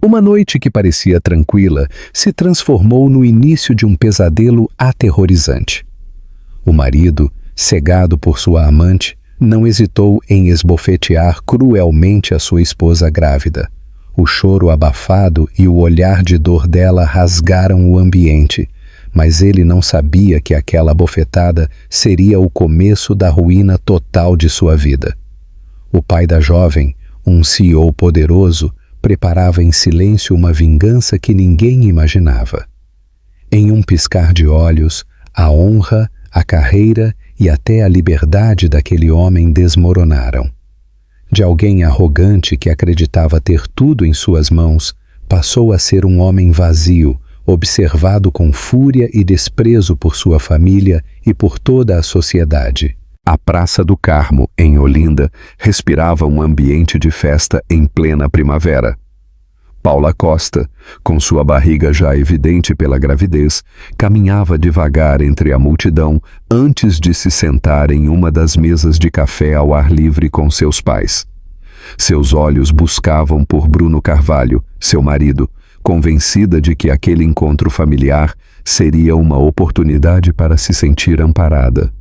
Uma noite que parecia tranquila se transformou no início de um pesadelo aterrorizante. O marido, cegado por sua amante, não hesitou em esbofetear cruelmente a sua esposa grávida. O choro abafado e o olhar de dor dela rasgaram o ambiente, mas ele não sabia que aquela bofetada seria o começo da ruína total de sua vida. O pai da jovem, um CEO poderoso, preparava em silêncio uma vingança que ninguém imaginava. Em um piscar de olhos, a honra, a carreira e até a liberdade daquele homem desmoronaram. De alguém arrogante que acreditava ter tudo em suas mãos, passou a ser um homem vazio, observado com fúria e desprezo por sua família e por toda a sociedade. A Praça do Carmo, em Olinda, respirava um ambiente de festa em plena primavera. Paula Costa, com sua barriga já evidente pela gravidez, caminhava devagar entre a multidão antes de se sentar em uma das mesas de café ao ar livre com seus pais. Seus olhos buscavam por Bruno Carvalho, seu marido, convencida de que aquele encontro familiar seria uma oportunidade para se sentir amparada.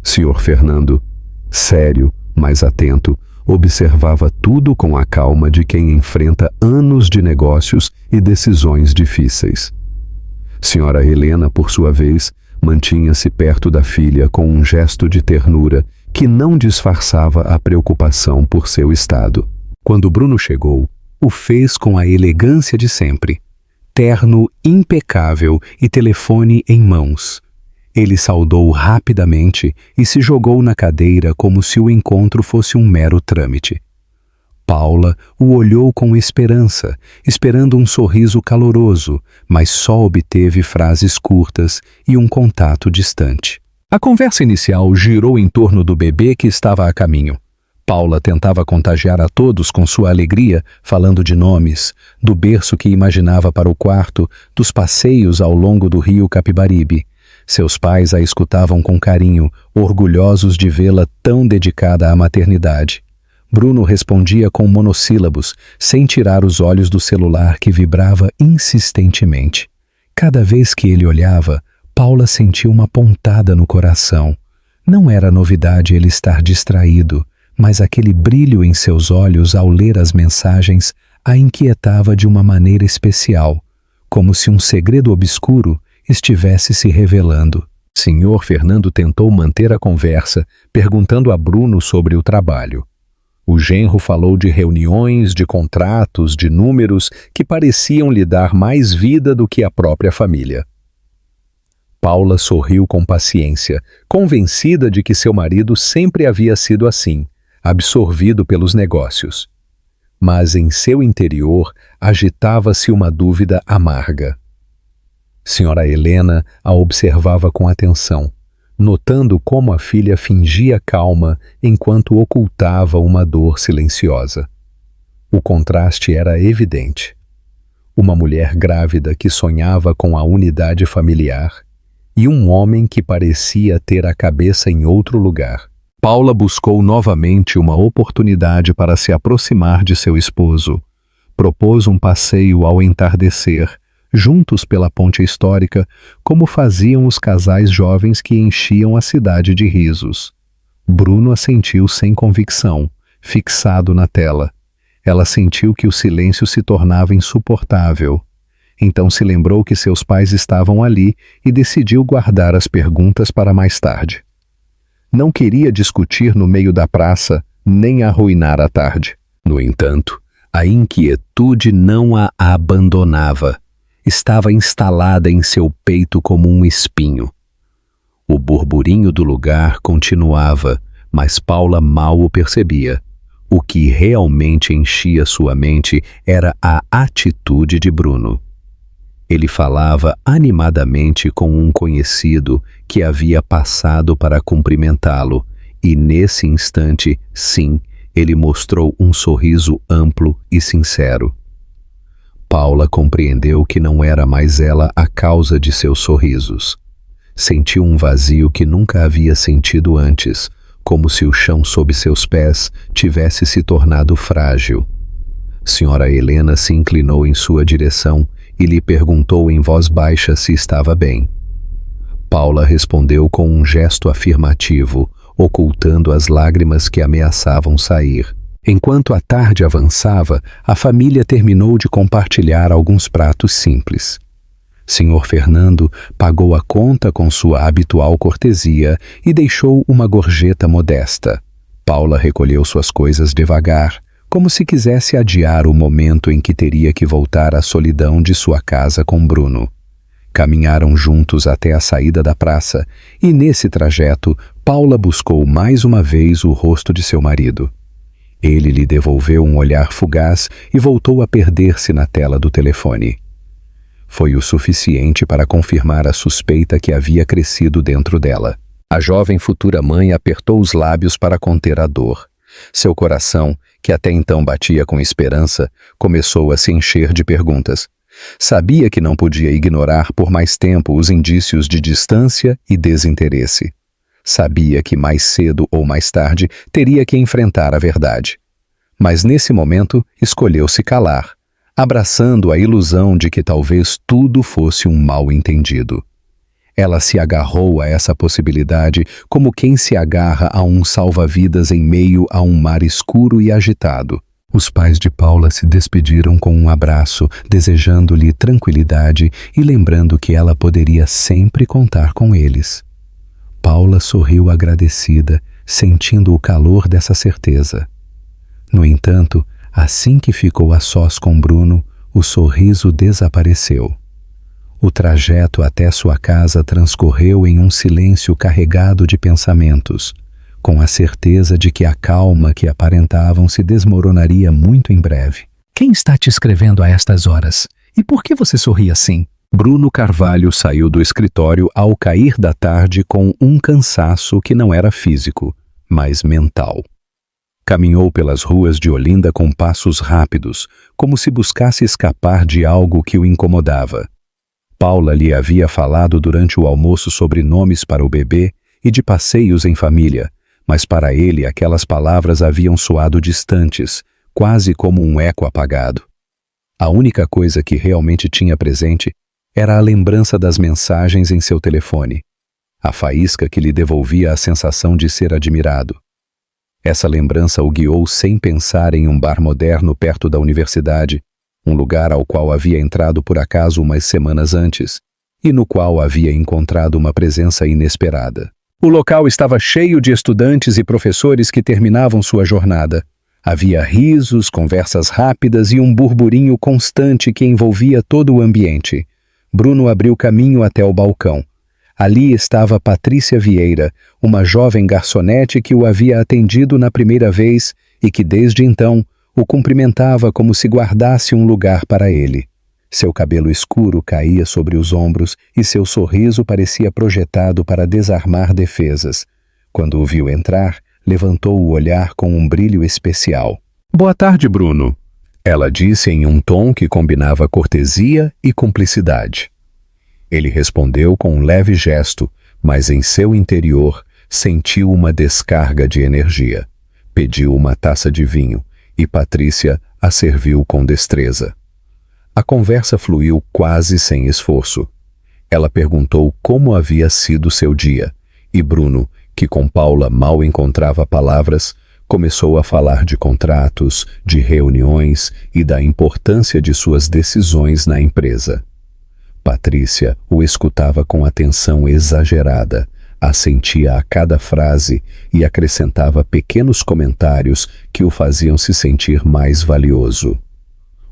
Sr. Fernando, sério, mas atento, observava tudo com a calma de quem enfrenta anos de negócios e decisões difíceis. Sra. Helena, por sua vez, mantinha-se perto da filha com um gesto de ternura que não disfarçava a preocupação por seu estado. Quando Bruno chegou, o fez com a elegância de sempre, terno impecável e telefone em mãos. Ele saudou rapidamente e se jogou na cadeira como se o encontro fosse um mero trâmite. Paula o olhou com esperança, esperando um sorriso caloroso, mas só obteve frases curtas e um contato distante. A conversa inicial girou em torno do bebê que estava a caminho. Paula tentava contagiar a todos com sua alegria, falando de nomes, do berço que imaginava para o quarto, dos passeios ao longo do rio Capibaribe. Seus pais a escutavam com carinho, orgulhosos de vê-la tão dedicada à maternidade. Bruno respondia com monossílabos, sem tirar os olhos do celular que vibrava insistentemente. Cada vez que ele olhava, Paula sentia uma pontada no coração. Não era novidade ele estar distraído, mas aquele brilho em seus olhos ao ler as mensagens a inquietava de uma maneira especial, como se um segredo obscuro estivesse se revelando. Sr. Fernando tentou manter a conversa, perguntando a Bruno sobre o trabalho. O genro falou de reuniões, de contratos, de números que pareciam lhe dar mais vida do que a própria família. Paula sorriu com paciência, convencida de que seu marido sempre havia sido assim, absorvido pelos negócios. Mas em seu interior agitava-se uma dúvida amarga. Sra. Helena a observava com atenção, notando como a filha fingia calma enquanto ocultava uma dor silenciosa. O contraste era evidente. Uma mulher grávida que sonhava com a unidade familiar e um homem que parecia ter a cabeça em outro lugar. Paula buscou novamente uma oportunidade para se aproximar de seu esposo. Propôs um passeio ao entardecer, juntos pela ponte histórica, como faziam os casais jovens que enchiam a cidade de risos. Bruno assentiu sem convicção, fixado na tela. Ela sentiu que o silêncio se tornava insuportável. Então se lembrou que seus pais estavam ali e decidiu guardar as perguntas para mais tarde. Não queria discutir no meio da praça, nem arruinar a tarde. No entanto, a inquietude não a abandonava. Estava instalada em seu peito como um espinho. O burburinho do lugar continuava, mas Paula mal o percebia. O que realmente enchia sua mente era a atitude de Bruno. Ele falava animadamente com um conhecido que havia passado para cumprimentá-lo, e nesse instante, sim, ele mostrou um sorriso amplo e sincero. Paula compreendeu que não era mais ela a causa de seus sorrisos. Sentiu um vazio que nunca havia sentido antes, como se o chão sob seus pés tivesse se tornado frágil. Senhora Helena se inclinou em sua direção e lhe perguntou em voz baixa se estava bem. Paula respondeu com um gesto afirmativo, ocultando as lágrimas que ameaçavam sair. Enquanto a tarde avançava, a família terminou de compartilhar alguns pratos simples. Senhor Fernando pagou a conta com sua habitual cortesia e deixou uma gorjeta modesta. Paula recolheu suas coisas devagar, como se quisesse adiar o momento em que teria que voltar à solidão de sua casa com Bruno. Caminharam juntos até a saída da praça e, nesse trajeto, Paula buscou mais uma vez o rosto de seu marido. Ele lhe devolveu um olhar fugaz e voltou a perder-se na tela do telefone. Foi o suficiente para confirmar a suspeita que havia crescido dentro dela. A jovem futura mãe apertou os lábios para conter a dor. Seu coração, que até então batia com esperança, começou a se encher de perguntas. Sabia que não podia ignorar por mais tempo os indícios de distância e desinteresse. Sabia que mais cedo ou mais tarde teria que enfrentar a verdade. Mas nesse momento escolheu se calar, abraçando a ilusão de que talvez tudo fosse um mal-entendido. Ela se agarrou a essa possibilidade como quem se agarra a um salva-vidas em meio a um mar escuro e agitado. Os pais de Paula se despediram com um abraço, desejando-lhe tranquilidade e lembrando que ela poderia sempre contar com eles. Paula sorriu agradecida, sentindo o calor dessa certeza. No entanto, assim que ficou a sós com Bruno, o sorriso desapareceu. O trajeto até sua casa transcorreu em um silêncio carregado de pensamentos, com a certeza de que a calma que aparentavam se desmoronaria muito em breve. Quem está te escrevendo a estas horas? E por que você sorri assim? Bruno Carvalho saiu do escritório ao cair da tarde com um cansaço que não era físico, mas mental. Caminhou pelas ruas de Olinda com passos rápidos, como se buscasse escapar de algo que o incomodava. Paula lhe havia falado durante o almoço sobre nomes para o bebê e de passeios em família, mas para ele aquelas palavras haviam soado distantes, quase como um eco apagado. A única coisa que realmente tinha presente era a lembrança das mensagens em seu telefone, a faísca que lhe devolvia a sensação de ser admirado. Essa lembrança o guiou sem pensar em um bar moderno perto da universidade, um lugar ao qual havia entrado por acaso umas semanas antes, e no qual havia encontrado uma presença inesperada. O local estava cheio de estudantes e professores que terminavam sua jornada. Havia risos, conversas rápidas e um burburinho constante que envolvia todo o ambiente. Bruno abriu caminho até o balcão. Ali estava Patrícia Vieira, uma jovem garçonete que o havia atendido na primeira vez e que desde então o cumprimentava como se guardasse um lugar para ele. Seu cabelo escuro caía sobre os ombros e seu sorriso parecia projetado para desarmar defesas. Quando o viu entrar, levantou o olhar com um brilho especial. Boa tarde, Bruno. Ela disse em um tom que combinava cortesia e cumplicidade. Ele respondeu com um leve gesto, mas em seu interior sentiu uma descarga de energia. Pediu uma taça de vinho e Patrícia a serviu com destreza. A conversa fluiu quase sem esforço. Ela perguntou como havia sido seu dia e Bruno, que com Paula mal encontrava palavras, começou a falar de contratos, de reuniões e da importância de suas decisões na empresa. Patrícia o escutava com atenção exagerada, assentia a cada frase e acrescentava pequenos comentários que o faziam se sentir mais valioso.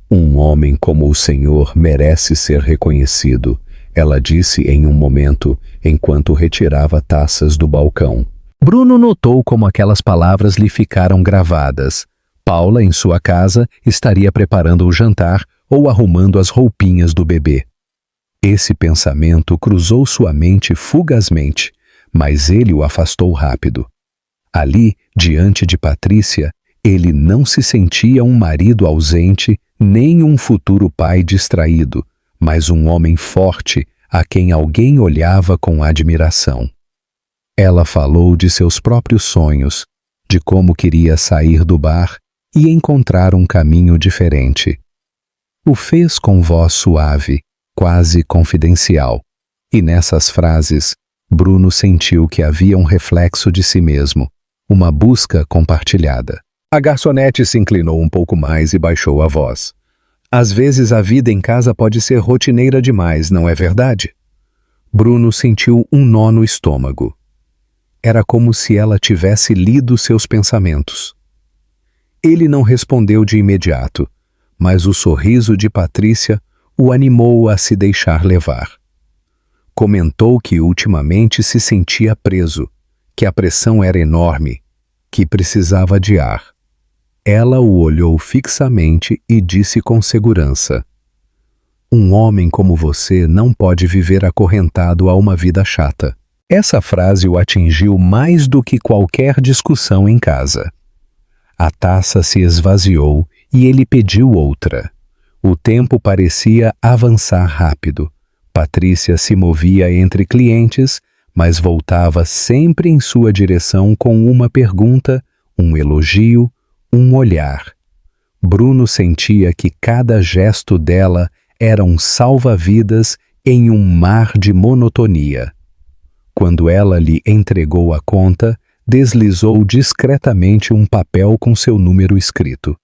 Um homem como o senhor merece ser reconhecido, ela disse em um momento, enquanto retirava taças do balcão. Bruno notou como aquelas palavras lhe ficaram gravadas. Paula, em sua casa, estaria preparando o jantar ou arrumando as roupinhas do bebê. Esse pensamento cruzou sua mente fugazmente, mas ele o afastou rápido. Ali, diante de Patrícia, ele não se sentia um marido ausente, nem um futuro pai distraído, mas um homem forte a quem alguém olhava com admiração. Ela falou de seus próprios sonhos, de como queria sair do bar e encontrar um caminho diferente. O fez com voz suave, quase confidencial, e nessas frases, Bruno sentiu que havia um reflexo de si mesmo, uma busca compartilhada. A garçonete se inclinou um pouco mais e baixou a voz. Às vezes a vida em casa pode ser rotineira demais, não é verdade? Bruno sentiu um nó no estômago. Era como se ela tivesse lido seus pensamentos. Ele não respondeu de imediato, mas o sorriso de Patrícia o animou a se deixar levar. Comentou que ultimamente se sentia preso, que a pressão era enorme, que precisava de ar. Ela o olhou fixamente e disse com segurança: "Um homem como você não pode viver acorrentado a uma vida chata." Essa frase o atingiu mais do que qualquer discussão em casa. A taça se esvaziou e ele pediu outra. O tempo parecia avançar rápido. Patrícia se movia entre clientes, mas voltava sempre em sua direção com uma pergunta, um elogio, um olhar. Bruno sentia que cada gesto dela era um salva-vidas em um mar de monotonia. Quando ela lhe entregou a conta, deslizou discretamente um papel com seu número escrito.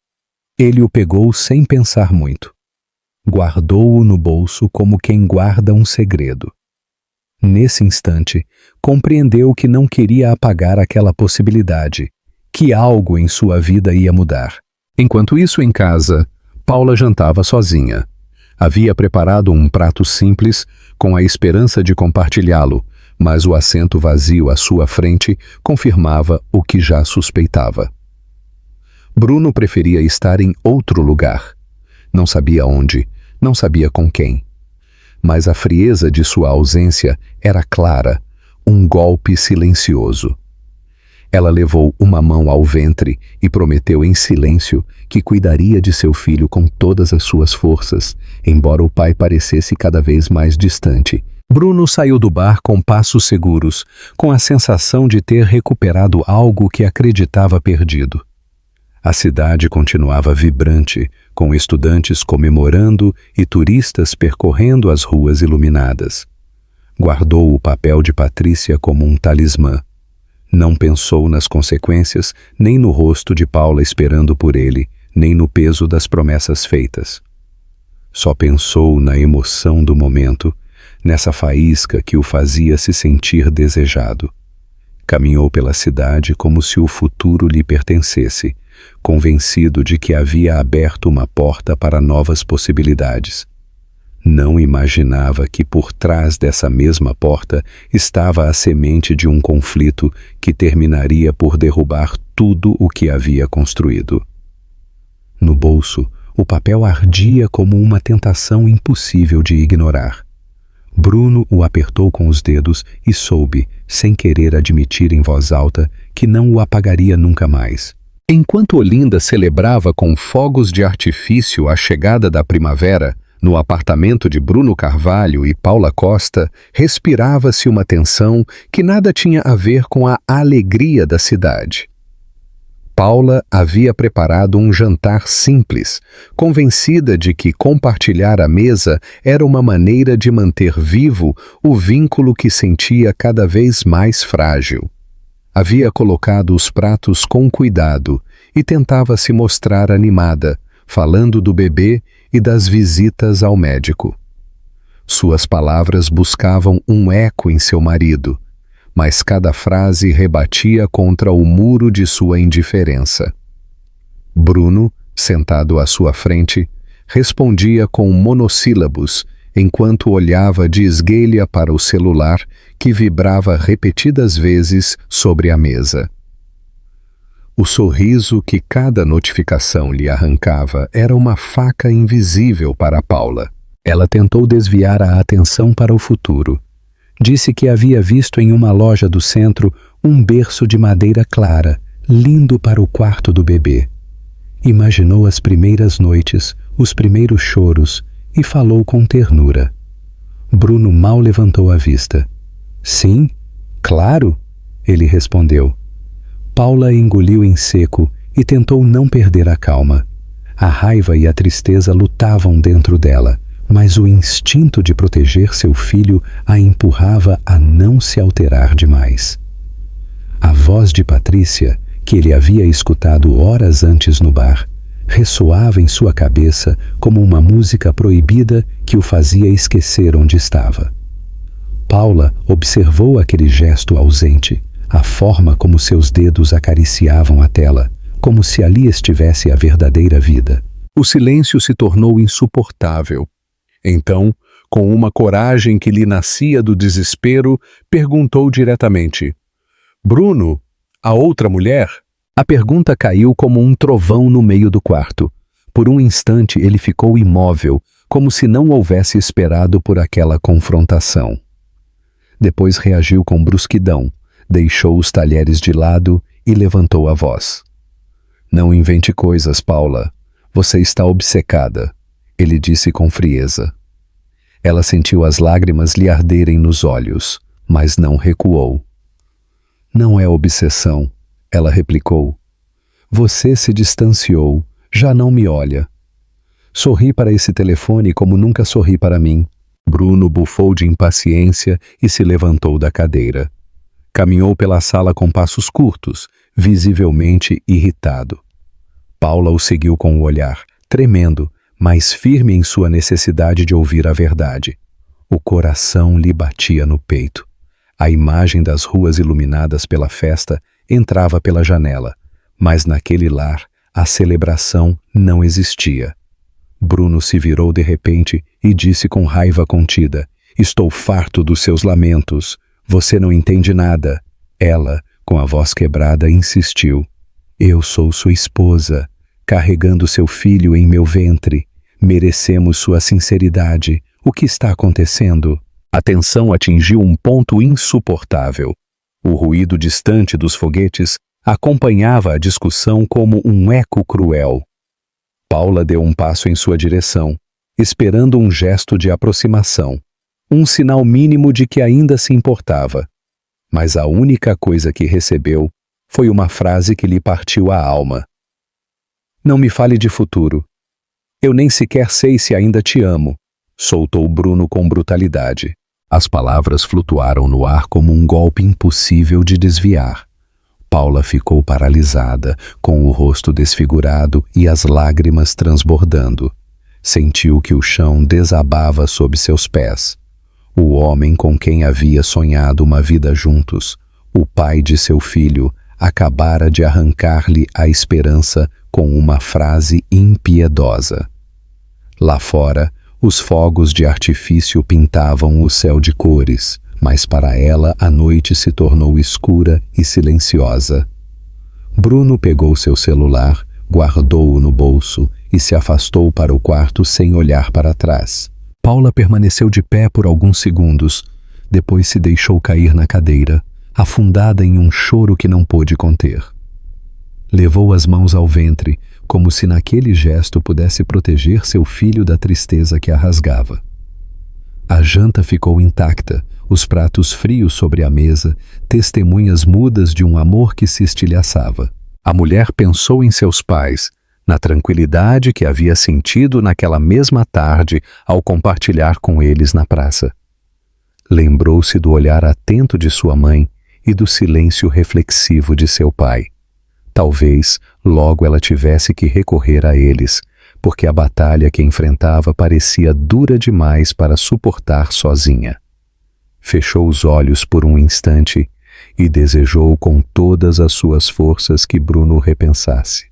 Ele o pegou sem pensar muito. Guardou-o no bolso como quem guarda um segredo. Nesse instante, compreendeu que não queria apagar aquela possibilidade, que algo em sua vida ia mudar. Enquanto isso, em casa, Paula jantava sozinha. Havia preparado um prato simples, com a esperança de compartilhá-lo, mas o assento vazio à sua frente confirmava o que já suspeitava. Bruno preferia estar em outro lugar. Não sabia onde, não sabia com quem. Mas a frieza de sua ausência era clara, um golpe silencioso. Ela levou uma mão ao ventre e prometeu em silêncio que cuidaria de seu filho com todas as suas forças, embora o pai parecesse cada vez mais distante. Bruno saiu do bar com passos seguros, com a sensação de ter recuperado algo que acreditava perdido. A cidade continuava vibrante, com estudantes comemorando e turistas percorrendo as ruas iluminadas. Guardou o papel de Patrícia como um talismã. Não pensou nas consequências, nem no rosto de Paula esperando por ele, nem no peso das promessas feitas. Só pensou na emoção do momento, nessa faísca que o fazia se sentir desejado. Caminhou pela cidade como se o futuro lhe pertencesse, convencido de que havia aberto uma porta para novas possibilidades. Não imaginava que por trás dessa mesma porta estava a semente de um conflito que terminaria por derrubar tudo o que havia construído. No bolso, o papel ardia como uma tentação impossível de ignorar. Bruno o apertou com os dedos e soube, sem querer admitir em voz alta, que não o apagaria nunca mais. Enquanto Olinda celebrava com fogos de artifício a chegada da primavera, no apartamento de Bruno Carvalho e Paula Costa, respirava-se uma tensão que nada tinha a ver com a alegria da cidade. Paula havia preparado um jantar simples, convencida de que compartilhar a mesa era uma maneira de manter vivo o vínculo que sentia cada vez mais frágil. Havia colocado os pratos com cuidado e tentava se mostrar animada, falando do bebê e das visitas ao médico. Suas palavras buscavam um eco em seu marido, mas cada frase rebatia contra o muro de sua indiferença. Bruno, sentado à sua frente, respondia com monossílabos, enquanto olhava de esguelha para o celular que vibrava repetidas vezes sobre a mesa. O sorriso que cada notificação lhe arrancava era uma faca invisível para Paula. Ela tentou desviar a atenção para o futuro. Disse que havia visto em uma loja do centro um berço de madeira clara, lindo para o quarto do bebê. Imaginou as primeiras noites, os primeiros choros e falou com ternura. Bruno mal levantou a vista. Sim, claro, ele respondeu. Paula engoliu em seco e tentou não perder a calma. A raiva e a tristeza lutavam dentro dela, mas o instinto de proteger seu filho a empurrava a não se alterar demais. A voz de Patrícia, que ele havia escutado horas antes no bar, ressoava em sua cabeça como uma música proibida que o fazia esquecer onde estava. Paula observou aquele gesto ausente, a forma como seus dedos acariciavam a tela, como se ali estivesse a verdadeira vida. O silêncio se tornou insuportável. Então, com uma coragem que lhe nascia do desespero, perguntou diretamente: "Bruno, a outra mulher?" A pergunta caiu como um trovão no meio do quarto. Por um instante ele ficou imóvel, como se não houvesse esperado por aquela confrontação. Depois reagiu com brusquidão, deixou os talheres de lado e levantou a voz. "Não invente coisas, Paula. Você está obcecada", ele disse com frieza. Ela sentiu as lágrimas lhe arderem nos olhos, mas não recuou. "Não é obsessão", ela replicou. "Você se distanciou, já não me olha. Sorri para esse telefone como nunca sorri para mim." Bruno bufou de impaciência e se levantou da cadeira. Caminhou pela sala com passos curtos, visivelmente irritado. Paula o seguiu com o olhar, tremendo, mas firme em sua necessidade de ouvir a verdade. O coração lhe batia no peito. A imagem das ruas iluminadas pela festa entrava pela janela, mas naquele lar a celebração não existia. Bruno se virou de repente e disse com raiva contida: "Estou farto dos seus lamentos. Você não entende nada." Ela, com a voz quebrada, insistiu: "Eu sou sua esposa, carregando seu filho em meu ventre. Merecemos sua sinceridade. O que está acontecendo?" A tensão atingiu um ponto insuportável. O ruído distante dos foguetes acompanhava a discussão como um eco cruel. Paula deu um passo em sua direção, esperando um gesto de aproximação, um sinal mínimo de que ainda se importava. Mas a única coisa que recebeu foi uma frase que lhe partiu a alma. "Não me fale de futuro. Eu nem sequer sei se ainda te amo", soltou Bruno com brutalidade. As palavras flutuaram no ar como um golpe impossível de desviar. Paula ficou paralisada, com o rosto desfigurado e as lágrimas transbordando. Sentiu que o chão desabava sob seus pés. O homem com quem havia sonhado uma vida juntos, o pai de seu filho, acabara de arrancar-lhe a esperança com uma frase impiedosa. Lá fora, os fogos de artifício pintavam o céu de cores, mas para ela a noite se tornou escura e silenciosa. Bruno pegou seu celular, guardou-o no bolso e se afastou para o quarto sem olhar para trás. Paula permaneceu de pé por alguns segundos, depois se deixou cair na cadeira, afundada em um choro que não pôde conter. Levou as mãos ao ventre, como se naquele gesto pudesse proteger seu filho da tristeza que a rasgava. A janta ficou intacta, os pratos frios sobre a mesa, testemunhas mudas de um amor que se estilhaçava. A mulher pensou em seus pais, na tranquilidade que havia sentido naquela mesma tarde ao compartilhar com eles na praça. Lembrou-se do olhar atento de sua mãe e do silêncio reflexivo de seu pai. Talvez logo ela tivesse que recorrer a eles, porque a batalha que enfrentava parecia dura demais para suportar sozinha. Fechou os olhos por um instante e desejou com todas as suas forças que Bruno repensasse,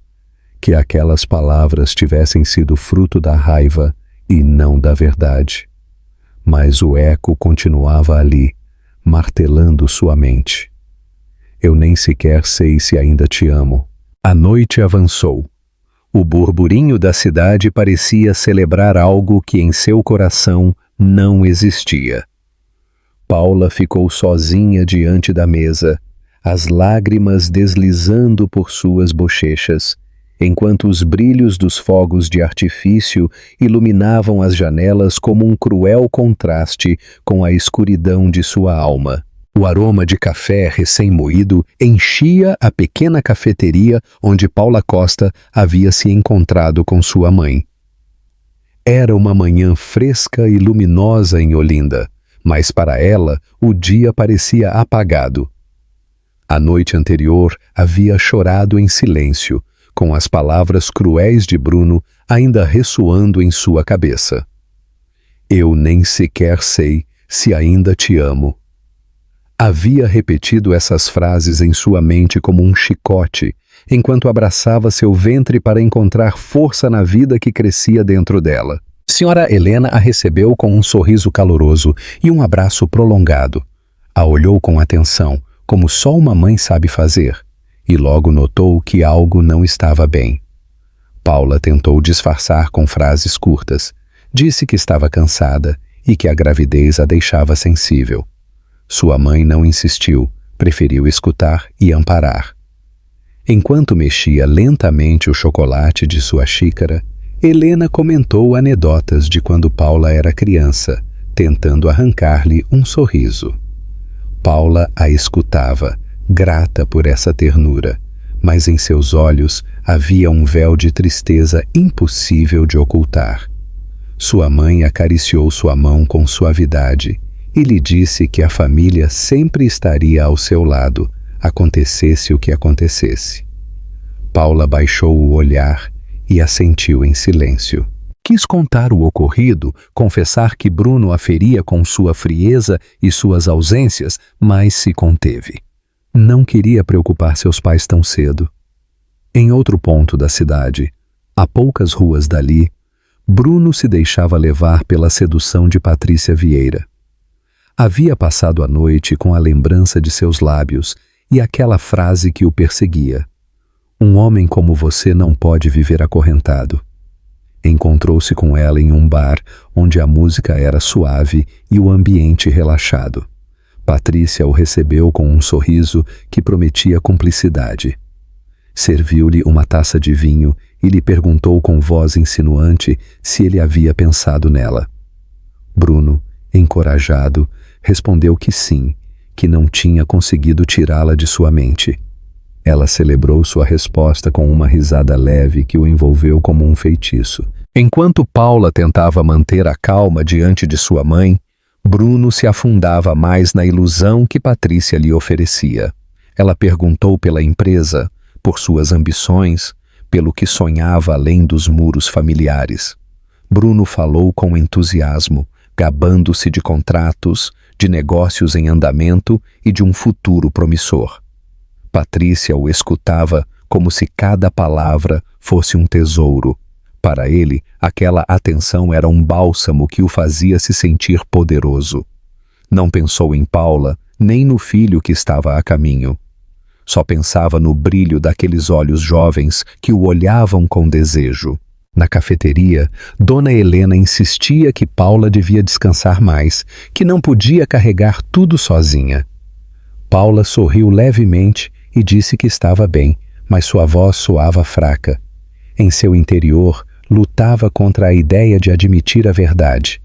que aquelas palavras tivessem sido fruto da raiva e não da verdade. Mas o eco continuava ali, martelando sua mente. "Eu nem sequer sei se ainda te amo." A noite avançou. O burburinho da cidade parecia celebrar algo que em seu coração não existia. Paula ficou sozinha diante da mesa, as lágrimas deslizando por suas bochechas, enquanto os brilhos dos fogos de artifício iluminavam as janelas como um cruel contraste com a escuridão de sua alma. O aroma de café recém-moído enchia a pequena cafeteria onde Paula Costa havia se encontrado com sua mãe. Era uma manhã fresca e luminosa em Olinda, mas para ela o dia parecia apagado. A noite anterior havia chorado em silêncio, com as palavras cruéis de Bruno ainda ressoando em sua cabeça. Eu nem sequer sei se ainda te amo. Havia repetido essas frases em sua mente como um chicote, enquanto abraçava seu ventre para encontrar força na vida que crescia dentro dela. Senhora Helena a recebeu com um sorriso caloroso e um abraço prolongado. A olhou com atenção, como só uma mãe sabe fazer, e logo notou que algo não estava bem. Paula tentou disfarçar com frases curtas. Disse que estava cansada e que a gravidez a deixava sensível. Sua mãe não insistiu, preferiu escutar e amparar. Enquanto mexia lentamente o chocolate de sua xícara, Helena comentou anedotas de quando Paula era criança, tentando arrancar-lhe um sorriso. Paula a escutava, grata por essa ternura, mas em seus olhos havia um véu de tristeza impossível de ocultar. Sua mãe acariciou sua mão com suavidade e lhe disse que a família sempre estaria ao seu lado, acontecesse o que acontecesse. Paula baixou o olhar e assentiu em silêncio. Quis contar o ocorrido, confessar que Bruno a feria com sua frieza e suas ausências, mas se conteve. Não queria preocupar seus pais tão cedo. Em outro ponto da cidade, a poucas ruas dali, Bruno se deixava levar pela sedução de Patrícia Vieira. Havia passado a noite com a lembrança de seus lábios e aquela frase que o perseguia. Um homem como você não pode viver acorrentado. Encontrou-se com ela em um bar onde a música era suave e o ambiente relaxado. Patrícia o recebeu com um sorriso que prometia cumplicidade. Serviu-lhe uma taça de vinho e lhe perguntou com voz insinuante se ele havia pensado nela. Bruno, encorajado, respondeu que sim, que não tinha conseguido tirá-la de sua mente. Ela celebrou sua resposta com uma risada leve que o envolveu como um feitiço. Enquanto Paula tentava manter a calma diante de sua mãe, Bruno se afundava mais na ilusão que Patrícia lhe oferecia. Ela perguntou pela empresa, por suas ambições, pelo que sonhava além dos muros familiares. Bruno falou com entusiasmo, gabando-se de contratos, de negócios em andamento e de um futuro promissor. Patrícia o escutava como se cada palavra fosse um tesouro. Para ele, aquela atenção era um bálsamo que o fazia se sentir poderoso. Não pensou em Paula, nem no filho que estava a caminho. Só pensava no brilho daqueles olhos jovens que o olhavam com desejo. Na cafeteria, Dona Helena insistia que Paula devia descansar mais, que não podia carregar tudo sozinha. Paula sorriu levemente e disse que estava bem, mas sua voz soava fraca. Em seu interior, lutava contra a ideia de admitir a verdade.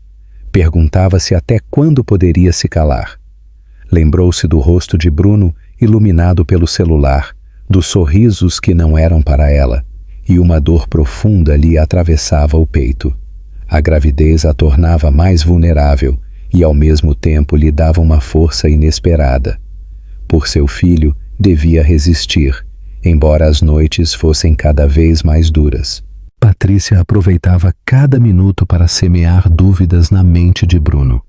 Perguntava-se até quando poderia se calar. Lembrou-se do rosto de Bruno, iluminado pelo celular, dos sorrisos que não eram para ela, e uma dor profunda lhe atravessava o peito. A gravidez a tornava mais vulnerável e ao mesmo tempo lhe dava uma força inesperada. Por seu filho, devia resistir, embora as noites fossem cada vez mais duras. Patrícia aproveitava cada minuto para semear dúvidas na mente de Bruno.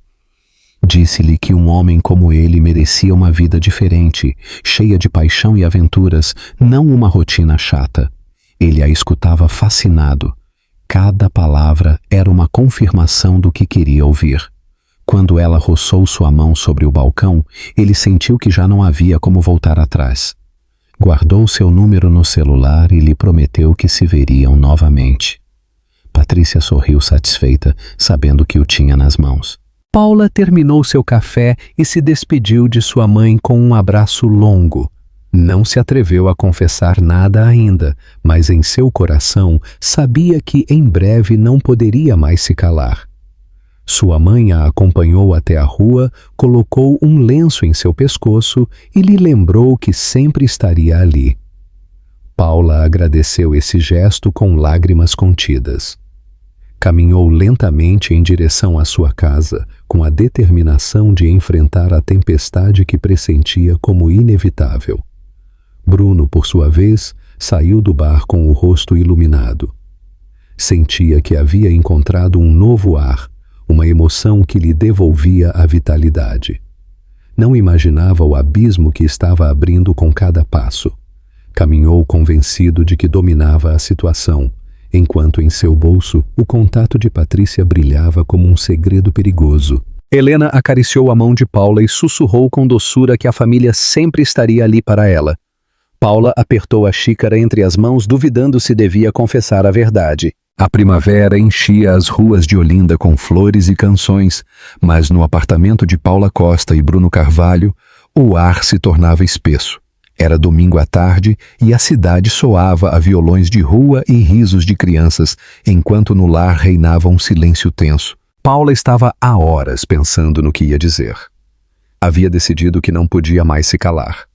Disse-lhe que um homem como ele merecia uma vida diferente, cheia de paixão e aventuras, não uma rotina chata. Ele a escutava fascinado. Cada palavra era uma confirmação do que queria ouvir. Quando ela roçou sua mão sobre o balcão, ele sentiu que já não havia como voltar atrás. Guardou seu número no celular e lhe prometeu que se veriam novamente. Patrícia sorriu satisfeita, sabendo que o tinha nas mãos. Paula terminou seu café e se despediu de sua mãe com um abraço longo. Não se atreveu a confessar nada ainda, mas em seu coração sabia que em breve não poderia mais se calar. Sua mãe a acompanhou até a rua, colocou um lenço em seu pescoço e lhe lembrou que sempre estaria ali. Paula agradeceu esse gesto com lágrimas contidas. Caminhou lentamente em direção à sua casa, com a determinação de enfrentar a tempestade que pressentia como inevitável. Bruno, por sua vez, saiu do bar com o rosto iluminado. Sentia que havia encontrado um novo ar, uma emoção que lhe devolvia a vitalidade. Não imaginava o abismo que estava abrindo com cada passo. Caminhou convencido de que dominava a situação, enquanto em seu bolso o contato de Patrícia brilhava como um segredo perigoso. Helena acariciou a mão de Paula e sussurrou com doçura que a família sempre estaria ali para ela. Paula apertou a xícara entre as mãos, duvidando se devia confessar a verdade. A primavera enchia as ruas de Olinda com flores e canções, mas no apartamento de Paula Costa e Bruno Carvalho, o ar se tornava espesso. Era domingo à tarde e a cidade soava a violões de rua e risos de crianças, enquanto no lar reinava um silêncio tenso. Paula estava há horas pensando no que ia dizer. Havia decidido que não podia mais se calar.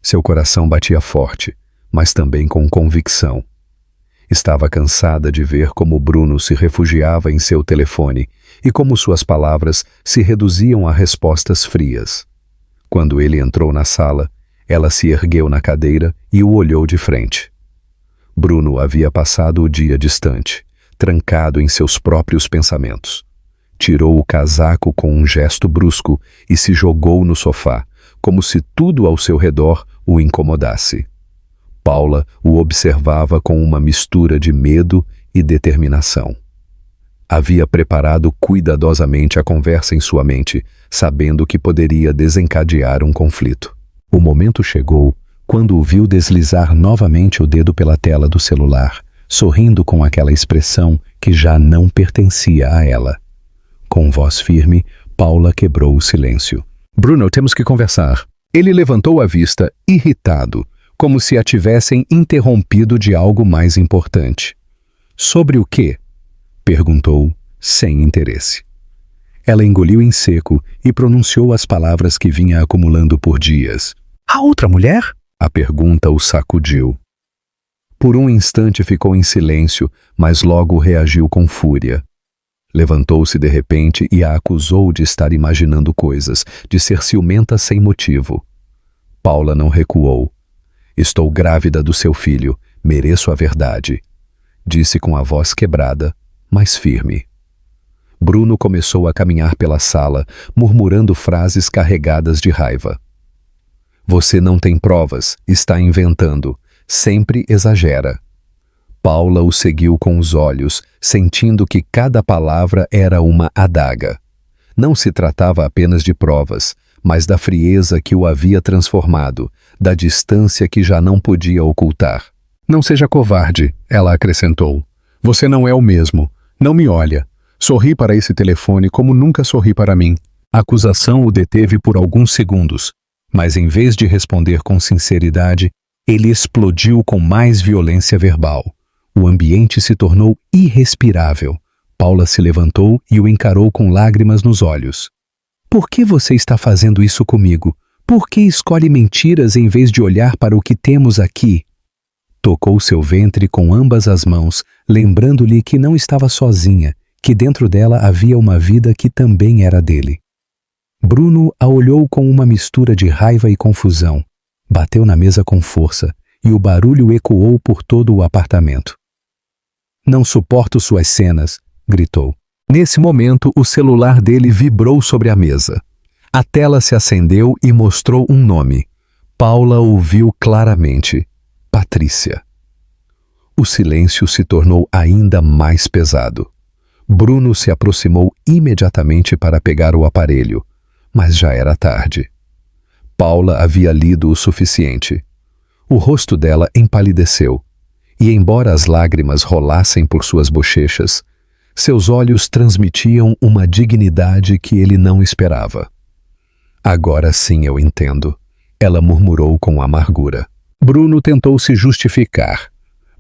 Seu coração batia forte, mas também com convicção. Estava cansada de ver como Bruno se refugiava em seu telefone e como suas palavras se reduziam a respostas frias. Quando ele entrou na sala, ela se ergueu na cadeira e o olhou de frente. Bruno havia passado o dia distante, trancado em seus próprios pensamentos. Tirou o casaco com um gesto brusco e se jogou no sofá, como se tudo ao seu redor o incomodasse. Paula o observava com uma mistura de medo e determinação. Havia preparado cuidadosamente a conversa em sua mente, sabendo que poderia desencadear um conflito. O momento chegou quando o viu deslizar novamente o dedo pela tela do celular, sorrindo com aquela expressão que já não pertencia a ela. Com voz firme, Paula quebrou o silêncio. "Bruno, temos que conversar." Ele levantou a vista, irritado, como se a tivessem interrompido de algo mais importante. "Sobre o quê?" perguntou, sem interesse. Ela engoliu em seco e pronunciou as palavras que vinha acumulando por dias. "A outra mulher?" A pergunta o sacudiu. Por um instante ficou em silêncio, mas logo reagiu com fúria. Levantou-se de repente e a acusou de estar imaginando coisas, de ser ciumenta sem motivo. Paula não recuou. "Estou grávida do seu filho, mereço a verdade", disse com a voz quebrada, mas firme. Bruno começou a caminhar pela sala, murmurando frases carregadas de raiva. "Você não tem provas, está inventando, sempre exagera." Paula o seguiu com os olhos, sentindo que cada palavra era uma adaga. Não se tratava apenas de provas, mas da frieza que o havia transformado, da distância que já não podia ocultar. "Não seja covarde", ela acrescentou. "Você não é o mesmo. Não me olha. Sorri para esse telefone como nunca sorri para mim." A acusação o deteve por alguns segundos, mas em vez de responder com sinceridade, ele explodiu com mais violência verbal. O ambiente se tornou irrespirável. Paula se levantou e o encarou com lágrimas nos olhos. "Por que você está fazendo isso comigo? Por que escolhe mentiras em vez de olhar para o que temos aqui?" Tocou seu ventre com ambas as mãos, lembrando-lhe que não estava sozinha, que dentro dela havia uma vida que também era dele. Bruno a olhou com uma mistura de raiva e confusão. Bateu na mesa com força e o barulho ecoou por todo o apartamento. "Não suporto suas cenas", gritou. Nesse momento, o celular dele vibrou sobre a mesa. A tela se acendeu e mostrou um nome. Paula o viu claramente. Patrícia. O silêncio se tornou ainda mais pesado. Bruno se aproximou imediatamente para pegar o aparelho, mas já era tarde. Paula havia lido o suficiente. O rosto dela empalideceu, e embora as lágrimas rolassem por suas bochechas, seus olhos transmitiam uma dignidade que ele não esperava. "Agora sim eu entendo", ela murmurou com amargura. Bruno tentou se justificar.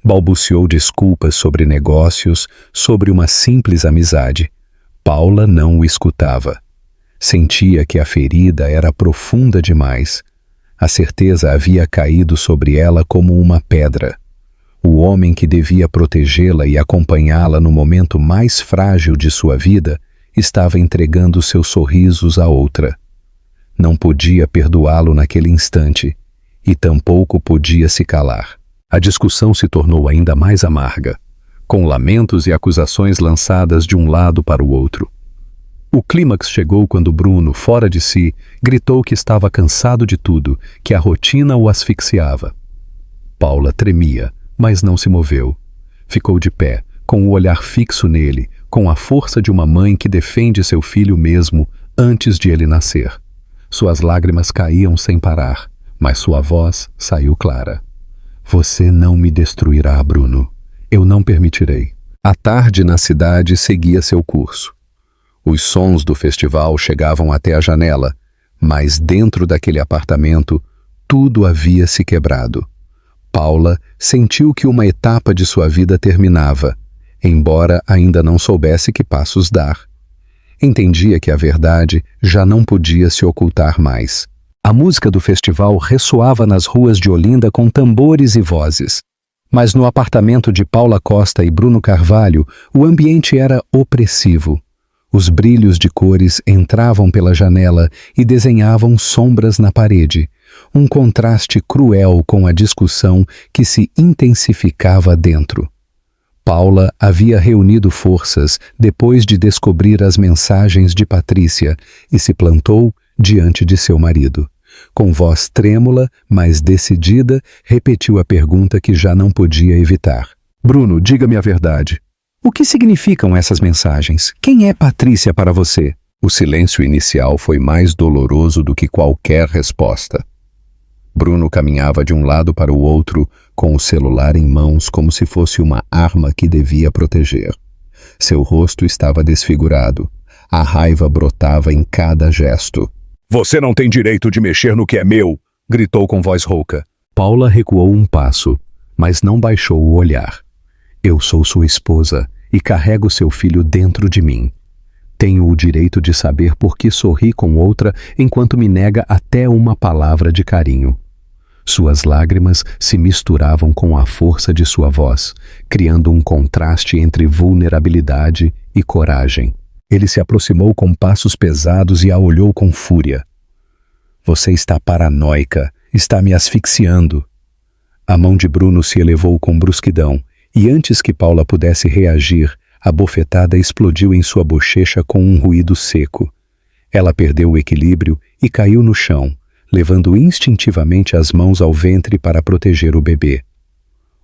Balbuciou desculpas sobre negócios, sobre uma simples amizade. Paula não o escutava. Sentia que a ferida era profunda demais. A certeza havia caído sobre ela como uma pedra. O homem que devia protegê-la e acompanhá-la no momento mais frágil de sua vida estava entregando seus sorrisos a outra. Não podia perdoá-lo naquele instante e tampouco podia se calar. A discussão se tornou ainda mais amarga, com lamentos e acusações lançadas de um lado para o outro. O clímax chegou quando Bruno, fora de si, gritou que estava cansado de tudo, que a rotina o asfixiava. Paula tremia, mas não se moveu. Ficou de pé, com o olhar fixo nele, com a força de uma mãe que defende seu filho mesmo antes de ele nascer. Suas lágrimas caíam sem parar, mas sua voz saiu clara. Você não me destruirá, Bruno. Eu não permitirei. A tarde na cidade seguia seu curso. Os sons do festival chegavam até a janela, mas dentro daquele apartamento, tudo havia se quebrado. Paula sentiu que uma etapa de sua vida terminava, embora ainda não soubesse que passos dar. Entendia que a verdade já não podia se ocultar mais. A música do festival ressoava nas ruas de Olinda com tambores e vozes. Mas no apartamento de Paula Costa e Bruno Carvalho, o ambiente era opressivo. Os brilhos de cores entravam pela janela e desenhavam sombras na parede, um contraste cruel com a discussão que se intensificava dentro. Paula havia reunido forças depois de descobrir as mensagens de Patrícia e se plantou diante de seu marido. Com voz trêmula, mas decidida, repetiu a pergunta que já não podia evitar. Bruno, diga-me a verdade. O que significam essas mensagens? Quem é Patrícia para você? O silêncio inicial foi mais doloroso do que qualquer resposta. Bruno caminhava de um lado para o outro, com o celular em mãos como se fosse uma arma que devia proteger. Seu rosto estava desfigurado. A raiva brotava em cada gesto. Você não tem direito de mexer no que é meu! Gritou com voz rouca. Paula recuou um passo, mas não baixou o olhar. Eu sou sua esposa e carrego seu filho dentro de mim. Tenho o direito de saber por que sorri com outra enquanto me nega até uma palavra de carinho. Suas lágrimas se misturavam com a força de sua voz, criando um contraste entre vulnerabilidade e coragem. Ele se aproximou com passos pesados e a olhou com fúria. Você está paranoica, está me asfixiando. A mão de Bruno se elevou com brusquidão, e antes que Paula pudesse reagir, a bofetada explodiu em sua bochecha com um ruído seco. Ela perdeu o equilíbrio e caiu no chão, levando instintivamente as mãos ao ventre para proteger o bebê.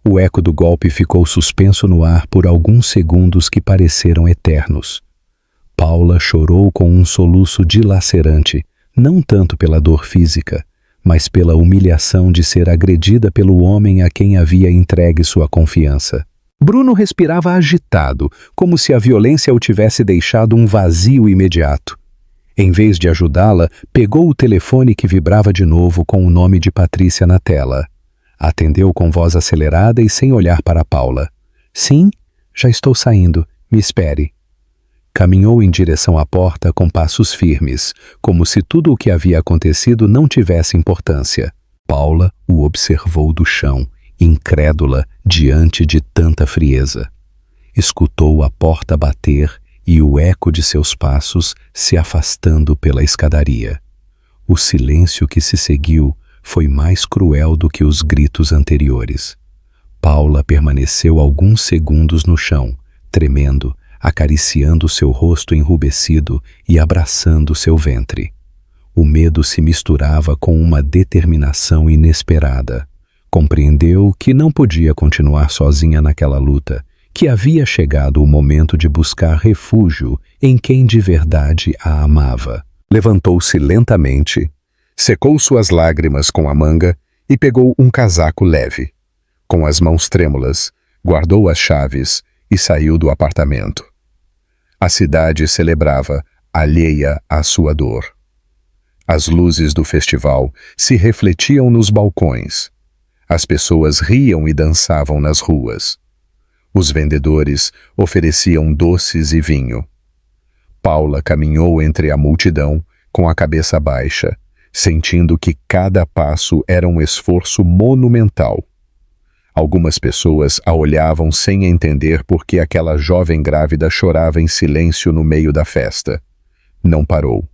O eco do golpe ficou suspenso no ar por alguns segundos que pareceram eternos. Paula chorou com um soluço dilacerante, não tanto pela dor física, mas pela humilhação de ser agredida pelo homem a quem havia entregue sua confiança. Bruno respirava agitado, como se a violência o tivesse deixado um vazio imediato. Em vez de ajudá-la, pegou o telefone que vibrava de novo com o nome de Patrícia na tela. Atendeu com voz acelerada e sem olhar para Paula. Sim, já estou saindo. Me espere. Caminhou em direção à porta com passos firmes, como se tudo o que havia acontecido não tivesse importância. Paula o observou do chão, incrédula diante de tanta frieza. Escutou a porta bater e o eco de seus passos se afastando pela escadaria. O silêncio que se seguiu foi mais cruel do que os gritos anteriores. Paula permaneceu alguns segundos no chão, tremendo, acariciando seu rosto enrubescido e abraçando seu ventre. O medo se misturava com uma determinação inesperada. Compreendeu que não podia continuar sozinha naquela luta, que havia chegado o momento de buscar refúgio em quem de verdade a amava. Levantou-se lentamente, secou suas lágrimas com a manga e pegou um casaco leve. Com as mãos trêmulas, guardou as chaves e saiu do apartamento. A cidade celebrava, alheia à sua dor. As luzes do festival se refletiam nos balcões. As pessoas riam e dançavam nas ruas. Os vendedores ofereciam doces e vinho. Paula caminhou entre a multidão com a cabeça baixa, sentindo que cada passo era um esforço monumental. Algumas pessoas a olhavam sem entender por que aquela jovem grávida chorava em silêncio no meio da festa. Não parou.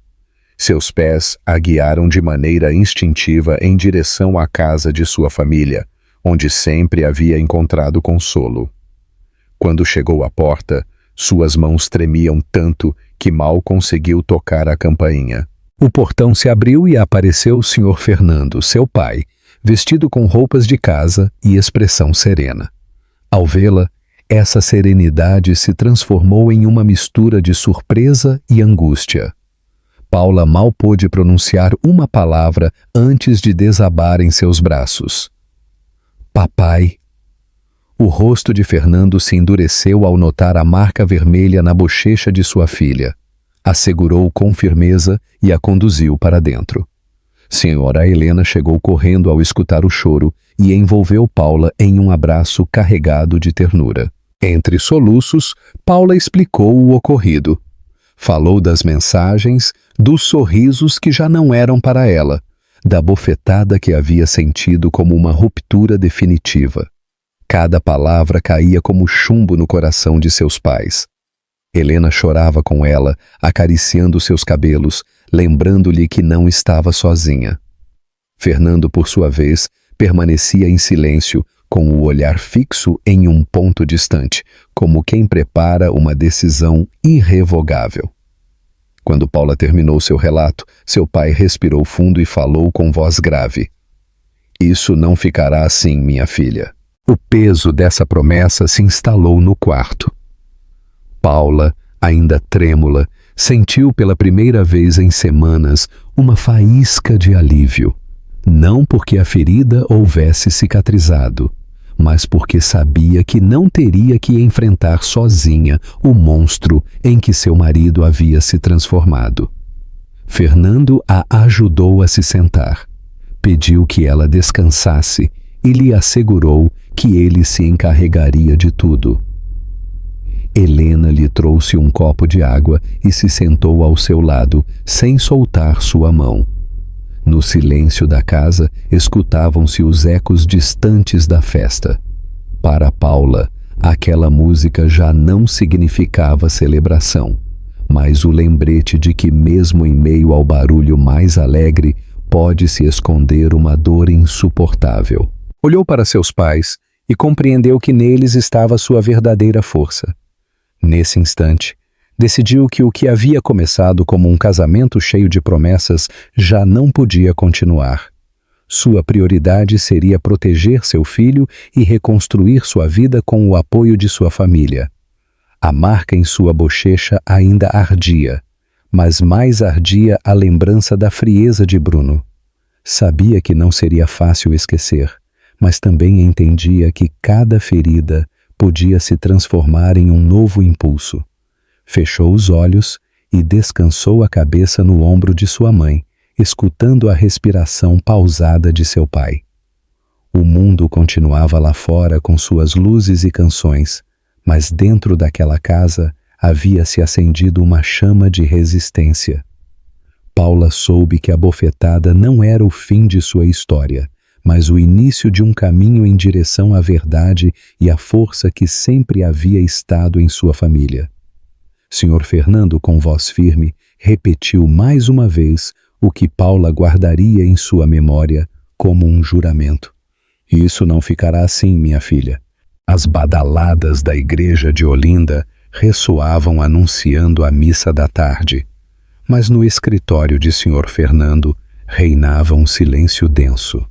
Seus pés a guiaram de maneira instintiva em direção à casa de sua família, onde sempre havia encontrado consolo. Quando chegou à porta, suas mãos tremiam tanto que mal conseguiu tocar a campainha. O portão se abriu e apareceu o Sr. Fernando, seu pai, vestido com roupas de casa e expressão serena. Ao vê-la, essa serenidade se transformou em uma mistura de surpresa e angústia. Paula mal pôde pronunciar uma palavra antes de desabar em seus braços. Papai. O rosto de Fernando se endureceu ao notar a marca vermelha na bochecha de sua filha. A segurou com firmeza e a conduziu para dentro. Senhora Helena chegou correndo ao escutar o choro e envolveu Paula em um abraço carregado de ternura. Entre soluços, Paula explicou o ocorrido. Falou das mensagens, dos sorrisos que já não eram para ela, da bofetada que havia sentido como uma ruptura definitiva. Cada palavra caía como chumbo no coração de seus pais. Helena chorava com ela, acariciando seus cabelos, lembrando-lhe que não estava sozinha. Fernando, por sua vez, permanecia em silêncio, com o olhar fixo em um ponto distante, como quem prepara uma decisão irrevogável. Quando Paula terminou seu relato, seu pai respirou fundo e falou com voz grave. Isso não ficará assim, minha filha. O peso dessa promessa se instalou no quarto. Paula, ainda trêmula, sentiu pela primeira vez em semanas uma faísca de alívio. Não porque a ferida houvesse cicatrizado, mas porque sabia que não teria que enfrentar sozinha o monstro em que seu marido havia se transformado. Fernando a ajudou a se sentar, pediu que ela descansasse e lhe assegurou que ele se encarregaria de tudo. Helena lhe trouxe um copo de água e se sentou ao seu lado, sem soltar sua mão. No silêncio da casa, escutavam-se os ecos distantes da festa. Para Paula, aquela música já não significava celebração, mas o lembrete de que mesmo em meio ao barulho mais alegre, pode se esconder uma dor insuportável. Olhou para seus pais e compreendeu que neles estava sua verdadeira força. Nesse instante, decidiu que o que havia começado como um casamento cheio de promessas já não podia continuar. Sua prioridade seria proteger seu filho e reconstruir sua vida com o apoio de sua família. A marca em sua bochecha ainda ardia, mas mais ardia a lembrança da frieza de Bruno. Sabia que não seria fácil esquecer, mas também entendia que cada ferida podia se transformar em um novo impulso. Fechou os olhos e descansou a cabeça no ombro de sua mãe, escutando a respiração pausada de seu pai. O mundo continuava lá fora com suas luzes e canções, mas dentro daquela casa havia se acendido uma chama de resistência. Paula soube que a bofetada não era o fim de sua história, mas o início de um caminho em direção à verdade e à força que sempre havia estado em sua família. Sr. Fernando, com voz firme, repetiu mais uma vez o que Paula guardaria em sua memória como um juramento. Isso não ficará assim, minha filha. As badaladas da igreja de Olinda ressoavam anunciando a missa da tarde, mas no escritório de Sr. Fernando reinava um silêncio denso.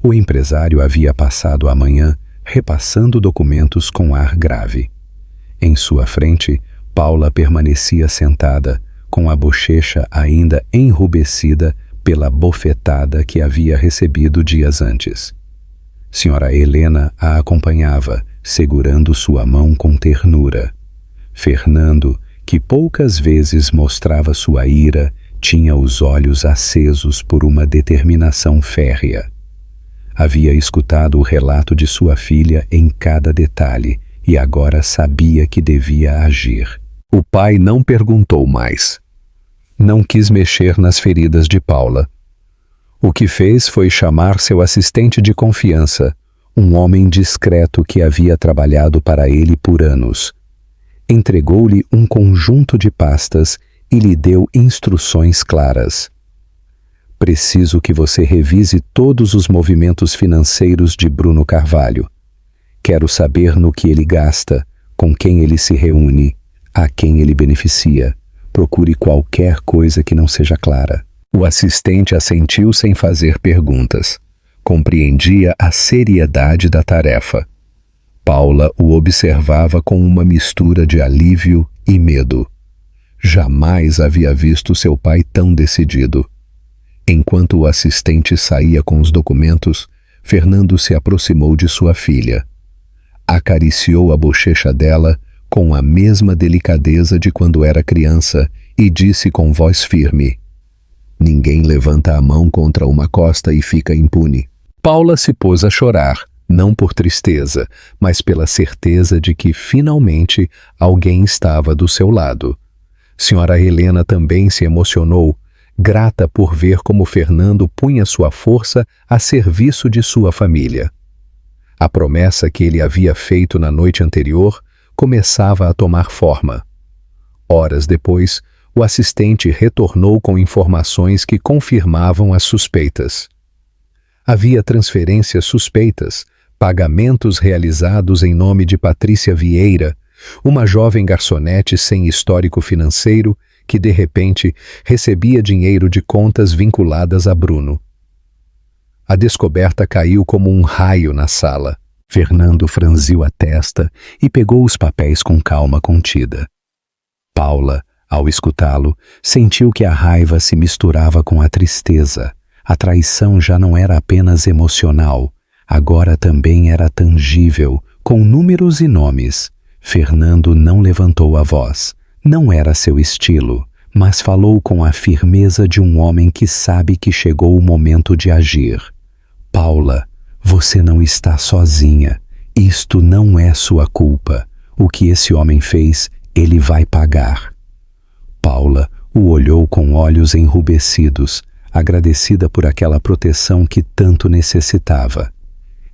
O empresário havia passado a manhã repassando documentos com ar grave. Em sua frente, Paula permanecia sentada, com a bochecha ainda enrubescida pela bofetada que havia recebido dias antes. Senhora Helena a acompanhava, segurando sua mão com ternura. Fernando, que poucas vezes mostrava sua ira, tinha os olhos acesos por uma determinação férrea. Havia escutado o relato de sua filha em cada detalhe e agora sabia que devia agir. O pai não perguntou mais. Não quis mexer nas feridas de Paula. O que fez foi chamar seu assistente de confiança, um homem discreto que havia trabalhado para ele por anos. Entregou-lhe um conjunto de pastas e lhe deu instruções claras. Preciso que você revise todos os movimentos financeiros de Bruno Carvalho. Quero saber no que ele gasta, com quem ele se reúne, a quem ele beneficia. Procure qualquer coisa que não seja clara. O assistente assentiu sem fazer perguntas. Compreendia a seriedade da tarefa. Paula o observava com uma mistura de alívio e medo. Jamais havia visto seu pai tão decidido. Enquanto o assistente saía com os documentos, Fernando se aproximou de sua filha. Acariciou a bochecha dela com a mesma delicadeza de quando era criança e disse com voz firme: "Ninguém levanta a mão contra uma costa e fica impune." Paula se pôs a chorar, não por tristeza, mas pela certeza de que finalmente alguém estava do seu lado. Senhora Helena também se emocionou, grata por ver como Fernando punha sua força a serviço de sua família. A promessa que ele havia feito na noite anterior começava a tomar forma. Horas depois, o assistente retornou com informações que confirmavam as suspeitas. Havia transferências suspeitas, pagamentos realizados em nome de Patrícia Vieira, uma jovem garçonete sem histórico financeiro que, de repente, recebia dinheiro de contas vinculadas a Bruno. A descoberta caiu como um raio na sala. Fernando franziu a testa e pegou os papéis com calma contida. Paula, ao escutá-lo, sentiu que a raiva se misturava com a tristeza. A traição já não era apenas emocional, agora também era tangível, com números e nomes. Fernando não levantou a voz. Não era seu estilo, mas falou com a firmeza de um homem que sabe que chegou o momento de agir. Paula, você não está sozinha. Isto não é sua culpa. O que esse homem fez, ele vai pagar. Paula o olhou com olhos enrubescidos, agradecida por aquela proteção que tanto necessitava.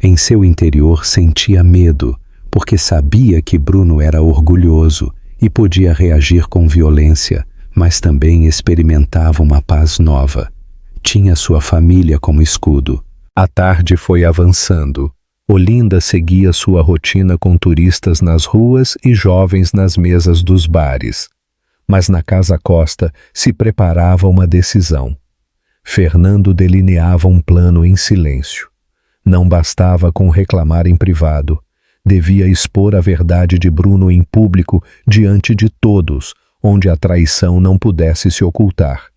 Em seu interior sentia medo, porque sabia que Bruno era orgulhoso e podia reagir com violência, mas também experimentava uma paz nova. Tinha sua família como escudo. A tarde foi avançando. Olinda seguia sua rotina com turistas nas ruas e jovens nas mesas dos bares. Mas na Casa Costa se preparava uma decisão. Fernando delineava um plano em silêncio. Não bastava com reclamar em privado. Devia expor a verdade de Bruno em público diante de todos, onde a traição não pudesse se ocultar.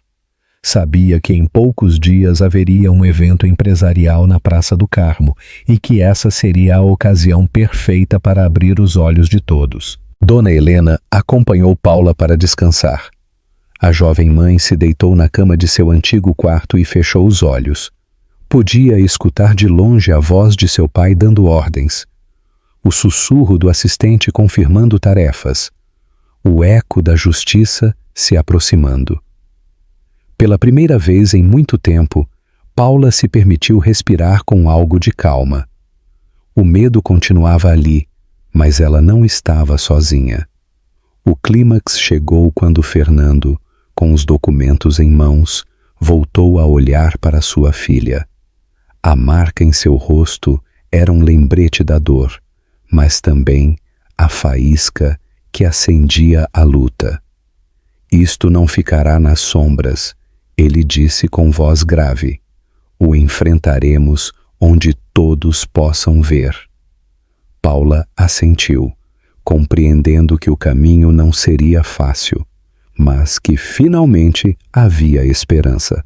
Sabia que em poucos dias haveria um evento empresarial na Praça do Carmo e que essa seria a ocasião perfeita para abrir os olhos de todos. Dona Helena acompanhou Paula para descansar. A jovem mãe se deitou na cama de seu antigo quarto e fechou os olhos. Podia escutar de longe a voz de seu pai dando ordens. O sussurro do assistente confirmando tarefas. O eco da justiça se aproximando. Pela primeira vez em muito tempo, Paula se permitiu respirar com algo de calma. O medo continuava ali, mas ela não estava sozinha. O clímax chegou quando Fernando, com os documentos em mãos, voltou a olhar para sua filha. A marca em seu rosto era um lembrete da dor, mas também a faísca que acendia a luta. Isto não ficará nas sombras, ele disse com voz grave. O enfrentaremos onde todos possam ver. Paula assentiu, compreendendo que o caminho não seria fácil, mas que finalmente havia esperança.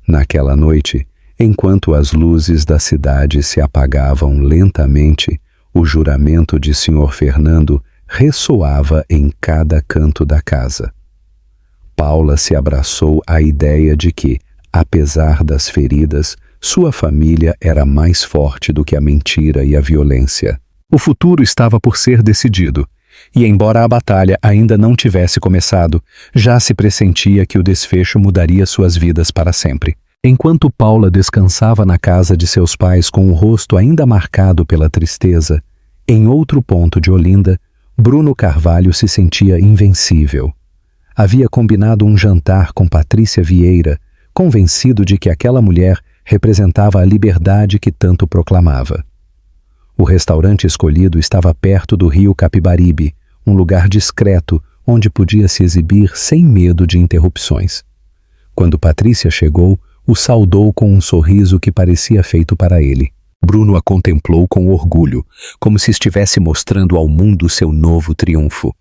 Naquela noite, enquanto as luzes da cidade se apagavam lentamente, o juramento de Sr. Fernando ressoava em cada canto da casa. Paula se abraçou à ideia de que, apesar das feridas, sua família era mais forte do que a mentira e a violência. O futuro estava por ser decidido, e embora a batalha ainda não tivesse começado, já se pressentia que o desfecho mudaria suas vidas para sempre. Enquanto Paula descansava na casa de seus pais com o rosto ainda marcado pela tristeza, em outro ponto de Olinda, Bruno Carvalho se sentia invencível. Havia combinado um jantar com Patrícia Vieira, convencido de que aquela mulher representava a liberdade que tanto proclamava. O restaurante escolhido estava perto do rio Capibaribe, um lugar discreto onde podia se exibir sem medo de interrupções. Quando Patrícia chegou, o saudou com um sorriso que parecia feito para ele. Bruno a contemplou com orgulho, como se estivesse mostrando ao mundo seu novo triunfo.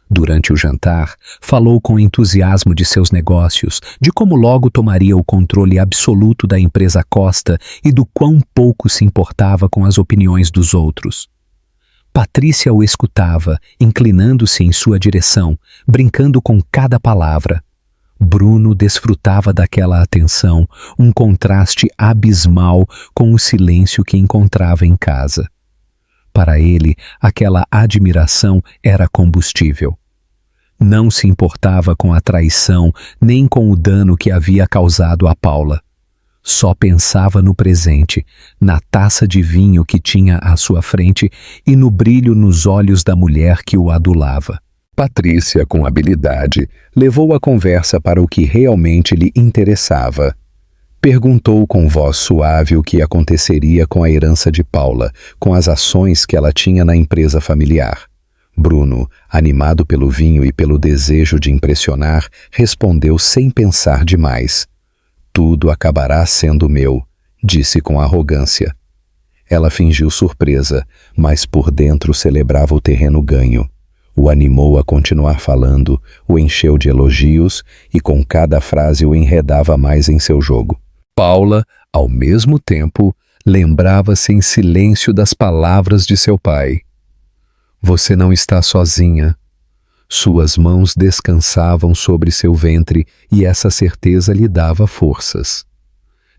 Durante o jantar, falou com entusiasmo de seus negócios, de como logo tomaria o controle absoluto da empresa Costa e do quão pouco se importava com as opiniões dos outros. Patrícia o escutava, inclinando-se em sua direção, brincando com cada palavra. Bruno desfrutava daquela atenção, um contraste abismal com o silêncio que encontrava em casa. Para ele, aquela admiração era combustível. Não se importava com a traição, nem com o dano que havia causado a Paula. Só pensava no presente, na taça de vinho que tinha à sua frente e no brilho nos olhos da mulher que o adulava. Patrícia, com habilidade, levou a conversa para o que realmente lhe interessava. Perguntou com voz suave o que aconteceria com a herança de Paula, com as ações que ela tinha na empresa familiar. Bruno, animado pelo vinho e pelo desejo de impressionar, respondeu sem pensar demais. "Tudo acabará sendo meu", disse com arrogância. Ela fingiu surpresa, mas por dentro celebrava o terreno ganho. O animou a continuar falando, o encheu de elogios e com cada frase o enredava mais em seu jogo. Paula, ao mesmo tempo, lembrava-se em silêncio das palavras de seu pai. "Você não está sozinha." Suas mãos descansavam sobre seu ventre e essa certeza lhe dava forças.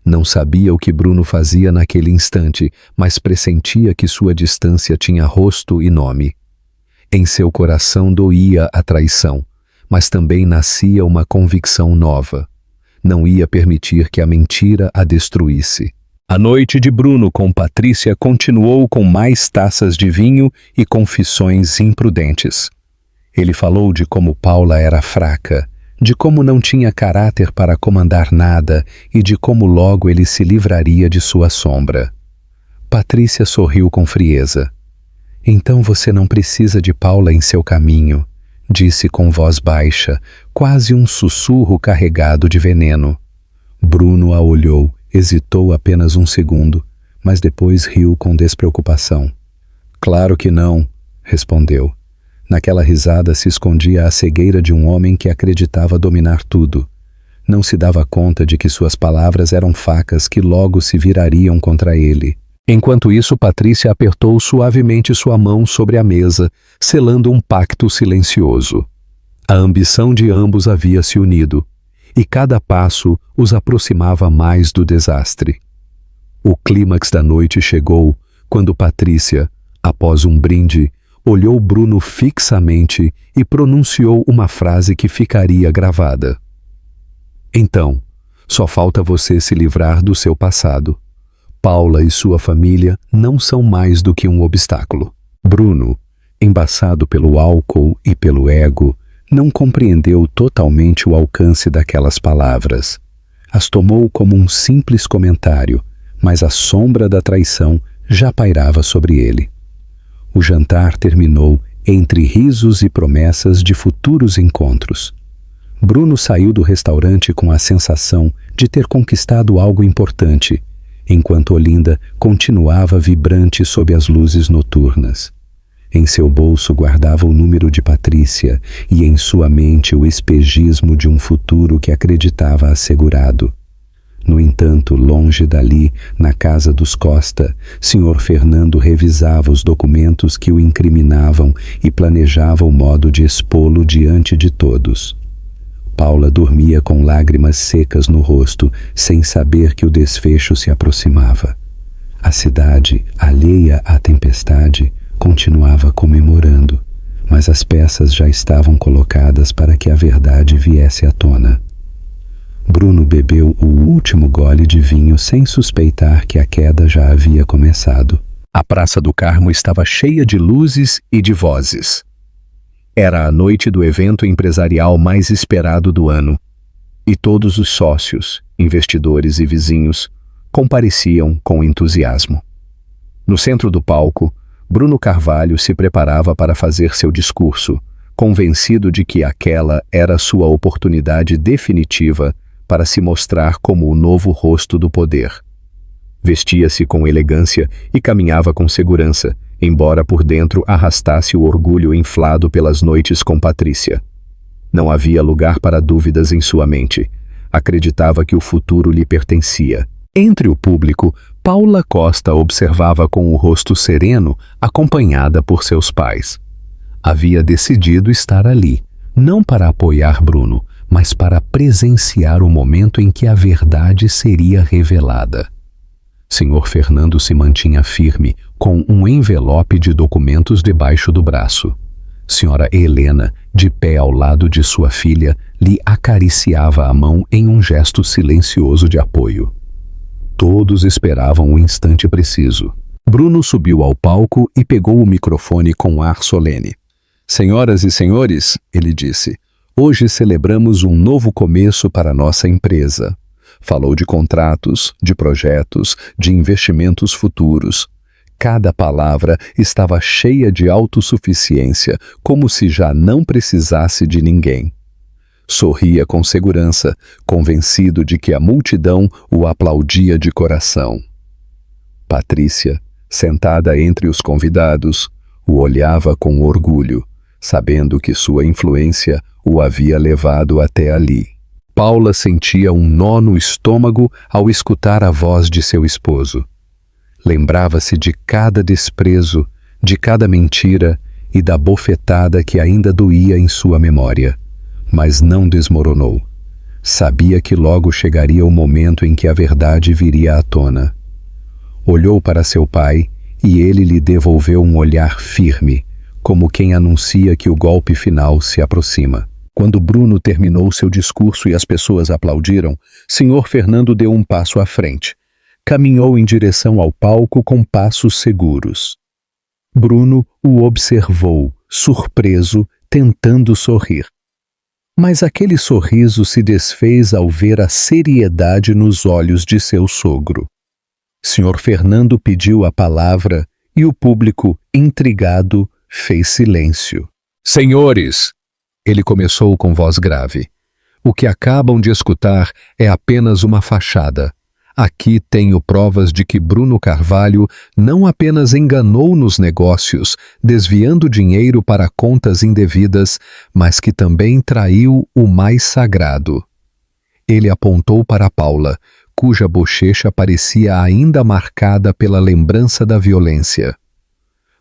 Não sabia o que Bruno fazia naquele instante, mas pressentia que sua distância tinha rosto e nome. Em seu coração doía a traição, mas também nascia uma convicção nova. Não ia permitir que a mentira a destruísse. A noite de Bruno com Patrícia continuou com mais taças de vinho e confissões imprudentes. Ele falou de como Paula era fraca, de como não tinha caráter para comandar nada e de como logo ele se livraria de sua sombra. Patrícia sorriu com frieza. "Então você não precisa de Paula em seu caminho", disse com voz baixa, quase um sussurro carregado de veneno. Bruno a olhou, hesitou apenas um segundo, mas depois riu com despreocupação. "Claro que não", respondeu. Naquela risada se escondia a cegueira de um homem que acreditava dominar tudo. Não se dava conta de que suas palavras eram facas que logo se virariam contra ele. Enquanto isso, Patrícia apertou suavemente sua mão sobre a mesa, selando um pacto silencioso. A ambição de ambos havia se unido, e cada passo os aproximava mais do desastre. O clímax da noite chegou quando Patrícia, após um brinde, olhou Bruno fixamente e pronunciou uma frase que ficaria gravada. "Então, só falta você se livrar do seu passado. Paula e sua família não são mais do que um obstáculo." Bruno, embaçado pelo álcool e pelo ego, não compreendeu totalmente o alcance daquelas palavras. As tomou como um simples comentário, mas a sombra da traição já pairava sobre ele. O jantar terminou entre risos e promessas de futuros encontros. Bruno saiu do restaurante com a sensação de ter conquistado algo importante, enquanto Olinda continuava vibrante sob as luzes noturnas. Em seu bolso guardava o número de Patrícia e em sua mente o espejismo de um futuro que acreditava assegurado. No entanto, longe dali, na casa dos Costa, Sr. Fernando revisava os documentos que o incriminavam e planejava o modo de expô-lo diante de todos. Paula dormia com lágrimas secas no rosto, sem saber que o desfecho se aproximava. A cidade, alheia à tempestade, continuava comemorando, mas as peças já estavam colocadas para que a verdade viesse à tona. Bruno bebeu o último gole de vinho sem suspeitar que a queda já havia começado. A Praça do Carmo estava cheia de luzes e de vozes. Era a noite do evento empresarial mais esperado do ano, e todos os sócios, investidores e vizinhos compareciam com entusiasmo. No centro do palco, Bruno Carvalho se preparava para fazer seu discurso, convencido de que aquela era sua oportunidade definitiva para se mostrar como o novo rosto do poder. Vestia-se com elegância e caminhava com segurança, embora por dentro arrastasse o orgulho inflado pelas noites com Patrícia. Não havia lugar para dúvidas em sua mente. Acreditava que o futuro lhe pertencia. Entre o público, Paula Costa observava com o rosto sereno, acompanhada por seus pais. Havia decidido estar ali, não para apoiar Bruno, mas para presenciar o momento em que a verdade seria revelada. Senhor Fernando se mantinha firme, com um envelope de documentos debaixo do braço. Senhora Helena, de pé ao lado de sua filha, lhe acariciava a mão em um gesto silencioso de apoio. Todos esperavam o instante preciso. Bruno subiu ao palco e pegou o microfone com ar solene. Senhoras e senhores, ele disse, hoje celebramos um novo começo para nossa empresa. Falou de contratos, de projetos, de investimentos futuros. Cada palavra estava cheia de autossuficiência, como se já não precisasse de ninguém. Sorria com segurança, convencido de que a multidão o aplaudia de coração. Patrícia, sentada entre os convidados, o olhava com orgulho, sabendo que sua influência o havia levado até ali. Paula sentia um nó no estômago ao escutar a voz de seu esposo. Lembrava-se de cada desprezo, de cada mentira e da bofetada que ainda doía em sua memória. Mas não desmoronou. Sabia que logo chegaria o momento em que a verdade viria à tona. Olhou para seu pai e ele lhe devolveu um olhar firme, como quem anuncia que o golpe final se aproxima. Quando Bruno terminou seu discurso e as pessoas aplaudiram, Senhor Fernando deu um passo à frente. Caminhou em direção ao palco com passos seguros. Bruno o observou, surpreso, tentando sorrir. Mas aquele sorriso se desfez ao ver a seriedade nos olhos de seu sogro. Senhor Fernando pediu a palavra e o público, intrigado, fez silêncio. Senhores, ele começou com voz grave. O que acabam de escutar é apenas uma fachada. Aqui tenho provas de que Bruno Carvalho não apenas enganou nos negócios, desviando dinheiro para contas indevidas, mas que também traiu o mais sagrado. Ele apontou para Paula, cuja bochecha parecia ainda marcada pela lembrança da violência.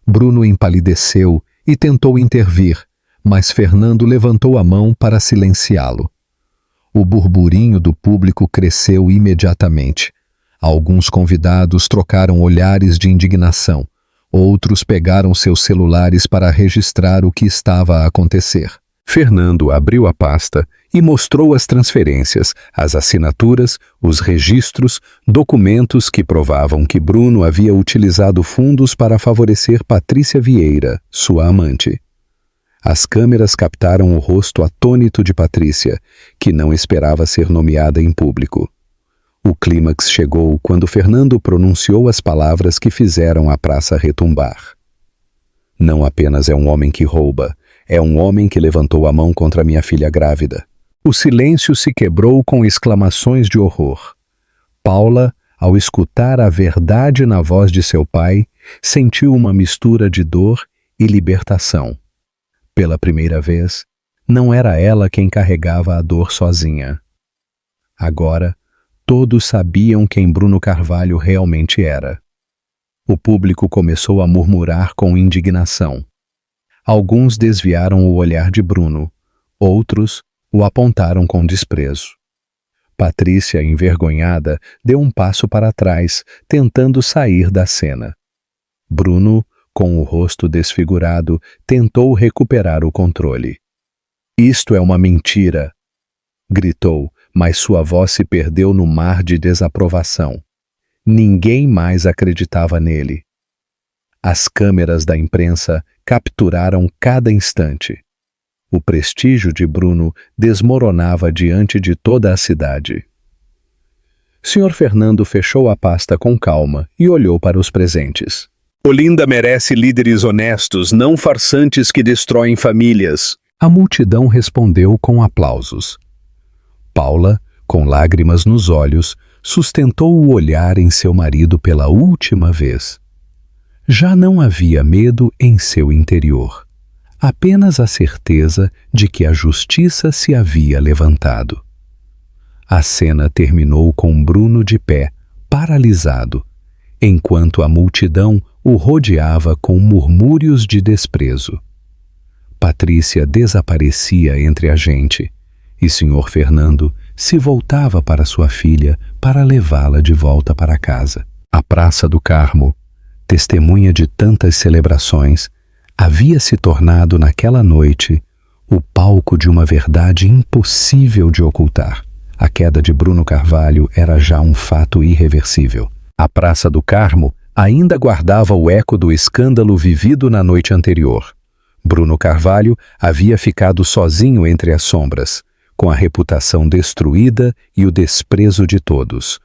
Bruno empalideceu e tentou intervir, mas Fernando levantou a mão para silenciá-lo. O burburinho do público cresceu imediatamente. Alguns convidados trocaram olhares de indignação. Outros pegaram seus celulares para registrar o que estava a acontecer. Fernando abriu a pasta e mostrou as transferências, as assinaturas, os registros, documentos que provavam que Bruno havia utilizado fundos para favorecer Patrícia Vieira, sua amante. As câmeras captaram o rosto atônito de Patrícia, que não esperava ser nomeada em público. O clímax chegou quando Fernando pronunciou as palavras que fizeram a praça retumbar. Não apenas é um homem que rouba, é um homem que levantou a mão contra minha filha grávida. O silêncio se quebrou com exclamações de horror. Paula, ao escutar a verdade na voz de seu pai, sentiu uma mistura de dor e libertação. Pela primeira vez, não era ela quem carregava a dor sozinha. Agora, todos sabiam quem Bruno Carvalho realmente era. O público começou a murmurar com indignação. Alguns desviaram o olhar de Bruno, outros o apontaram com desprezo. Patrícia, envergonhada, deu um passo para trás, tentando sair da cena. Bruno, Com o rosto desfigurado, tentou recuperar o controle. "Isto é uma mentira!" gritou, mas sua voz se perdeu no mar de desaprovação. Ninguém mais acreditava nele. As câmeras da imprensa capturaram cada instante. O prestígio de Bruno desmoronava diante de toda a cidade. Sr. Fernando fechou a pasta com calma e olhou para os presentes. "Olinda merece líderes honestos, não farsantes que destroem famílias." A multidão respondeu com aplausos. Paula, com lágrimas nos olhos, sustentou o olhar em seu marido pela última vez. Já não havia medo em seu interior, apenas a certeza de que a justiça se havia levantado. A cena terminou com Bruno de pé, paralisado, enquanto a multidão o rodeava com murmúrios de desprezo. Patrícia desaparecia entre a gente, e Sr. Fernando se voltava para sua filha para levá-la de volta para casa. A Praça do Carmo, testemunha de tantas celebrações, havia se tornado naquela noite o palco de uma verdade impossível de ocultar. A queda de Bruno Carvalho era já um fato irreversível. A Praça do Carmo ainda guardava o eco do escândalo vivido na noite anterior. Bruno Carvalho havia ficado sozinho entre as sombras, com a reputação destruída e o desprezo de todos.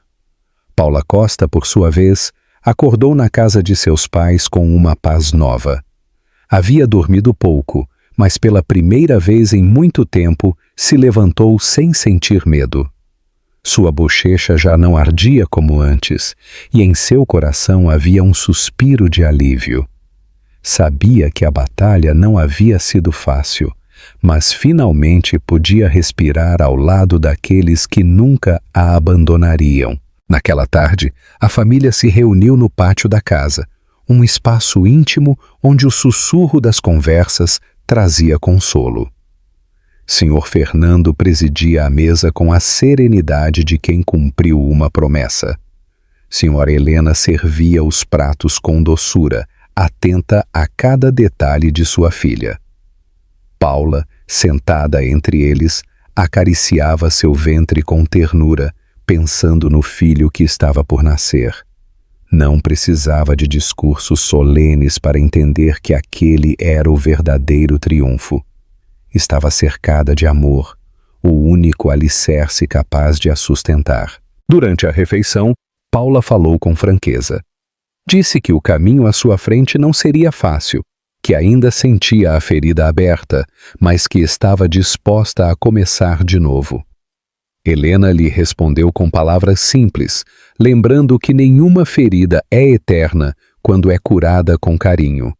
Paula Costa, por sua vez, acordou na casa de seus pais com uma paz nova. Havia dormido pouco, mas pela primeira vez em muito tempo se levantou sem sentir medo. Sua bochecha já não ardia como antes, e em seu coração havia um suspiro de alívio. Sabia que a batalha não havia sido fácil, mas finalmente podia respirar ao lado daqueles que nunca a abandonariam. Naquela tarde, a família se reuniu no pátio da casa, um espaço íntimo onde o sussurro das conversas trazia consolo. Sr. Fernando presidia a mesa com a serenidade de quem cumpriu uma promessa. Sra. Helena servia os pratos com doçura, atenta a cada detalhe de sua filha. Paula, sentada entre eles, acariciava seu ventre com ternura, pensando no filho que estava por nascer. Não precisava de discursos solenes para entender que aquele era o verdadeiro triunfo. Estava cercada de amor, o único alicerce capaz de a sustentar. Durante a refeição, Paula falou com franqueza. Disse que o caminho à sua frente não seria fácil, que ainda sentia a ferida aberta, mas que estava disposta a começar de novo. Helena lhe respondeu com palavras simples, lembrando que nenhuma ferida é eterna quando é curada com carinho.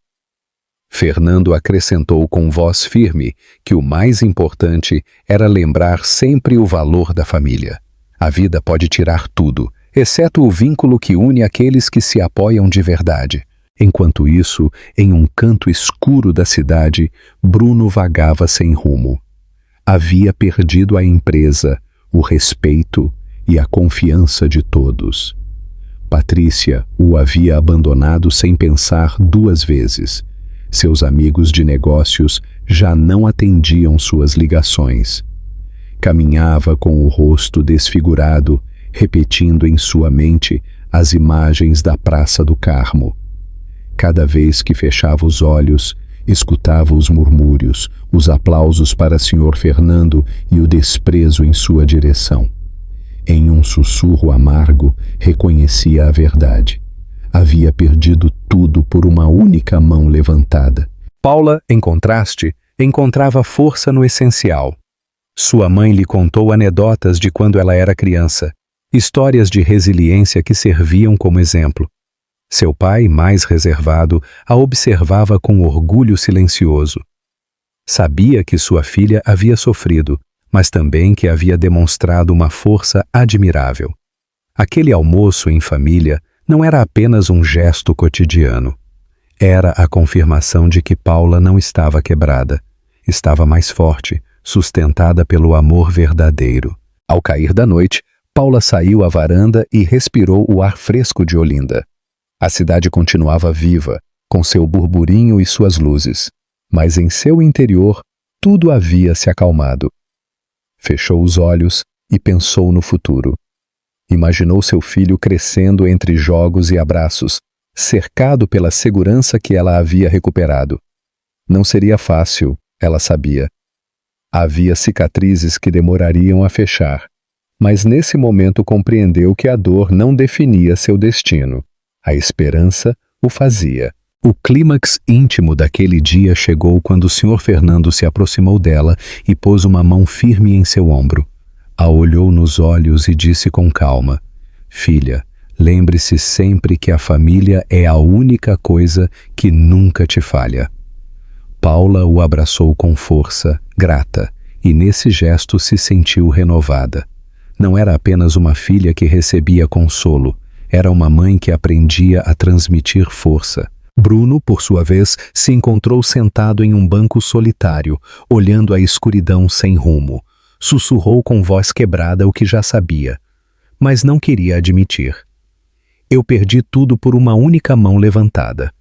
Fernando acrescentou com voz firme que o mais importante era lembrar sempre o valor da família. A vida pode tirar tudo, exceto o vínculo que une aqueles que se apoiam de verdade. Enquanto isso, em um canto escuro da cidade, Bruno vagava sem rumo. Havia perdido a empresa, o respeito e a confiança de todos. Patrícia o havia abandonado sem pensar 2 vezes. Seus amigos de negócios já não atendiam suas ligações. Caminhava com o rosto desfigurado, repetindo em sua mente as imagens da Praça do Carmo. Cada vez que fechava os olhos, escutava os murmúrios, os aplausos para Sr. Fernando e o desprezo em sua direção. Em um sussurro amargo, reconhecia a verdade. Havia perdido tudo por uma única mão levantada. Paula, em contraste, encontrava força no essencial. Sua mãe lhe contou anedotas de quando ela era criança, histórias de resiliência que serviam como exemplo. Seu pai, mais reservado, a observava com orgulho silencioso. Sabia que sua filha havia sofrido, mas também que havia demonstrado uma força admirável. Aquele almoço em família não era apenas um gesto cotidiano. Era a confirmação de que Paula não estava quebrada. Estava mais forte, sustentada pelo amor verdadeiro. Ao cair da noite, Paula saiu à varanda e respirou o ar fresco de Olinda. A cidade continuava viva, com seu burburinho e suas luzes, mas em seu interior tudo havia se acalmado. Fechou os olhos e pensou no futuro. Imaginou seu filho crescendo entre jogos e abraços, cercado pela segurança que ela havia recuperado. Não seria fácil, ela sabia. Havia cicatrizes que demorariam a fechar, mas nesse momento compreendeu que a dor não definia seu destino. A esperança o fazia. O clímax íntimo daquele dia chegou quando o Sr. Fernando se aproximou dela e pôs uma mão firme em seu ombro. A olhou nos olhos e disse com calma: "Filha, lembre-se sempre que a família é a única coisa que nunca te falha." Paula o abraçou com força, grata, e nesse gesto se sentiu renovada. Não era apenas uma filha que recebia consolo, era uma mãe que aprendia a transmitir força. Bruno, por sua vez, se encontrou sentado em um banco solitário, olhando a escuridão sem rumo. Sussurrou com voz quebrada o que já sabia, mas não queria admitir. "Eu perdi tudo por uma única mão levantada."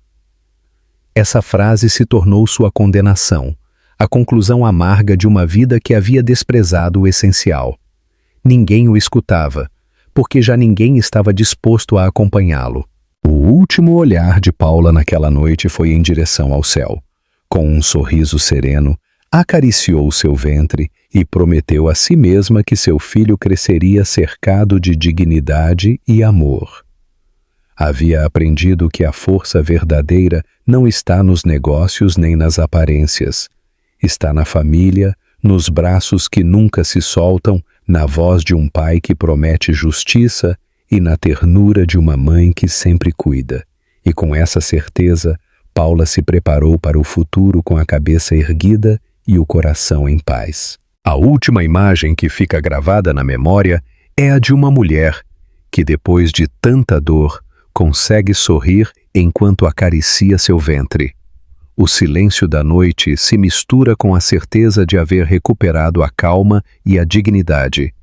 Essa frase se tornou sua condenação, a conclusão amarga de uma vida que havia desprezado o essencial. Ninguém o escutava, porque já ninguém estava disposto a acompanhá-lo. O último olhar de Paula naquela noite foi em direção ao céu. Com um sorriso sereno, acariciou seu ventre e prometeu a si mesma que seu filho cresceria cercado de dignidade e amor. Havia aprendido que a força verdadeira não está nos negócios nem nas aparências. Está na família, nos braços que nunca se soltam, na voz de um pai que promete justiça e na ternura de uma mãe que sempre cuida. E com essa certeza, Paula se preparou para o futuro com a cabeça erguida e o coração em paz. A última imagem que fica gravada na memória é a de uma mulher que, depois de tanta dor, consegue sorrir enquanto acaricia seu ventre. O silêncio da noite se mistura com a certeza de haver recuperado a calma e a dignidade.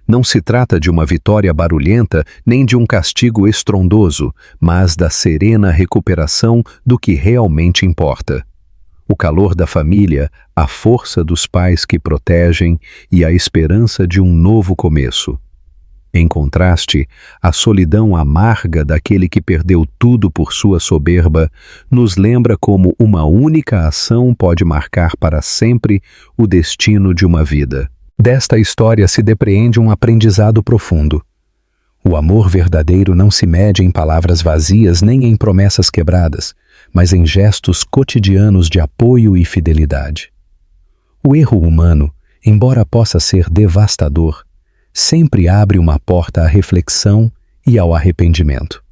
Não se trata de uma vitória barulhenta nem de um castigo estrondoso, mas da serena recuperação do que realmente importa. O calor da família, a força dos pais que protegem e a esperança de um novo começo. Em contraste, a solidão amarga daquele que perdeu tudo por sua soberba nos lembra como uma única ação pode marcar para sempre o destino de uma vida. Desta história se depreende um aprendizado profundo. O amor verdadeiro não se mede em palavras vazias nem em promessas quebradas, mas em gestos cotidianos de apoio e fidelidade. O erro humano, embora possa ser devastador, sempre abre uma porta à reflexão e ao arrependimento.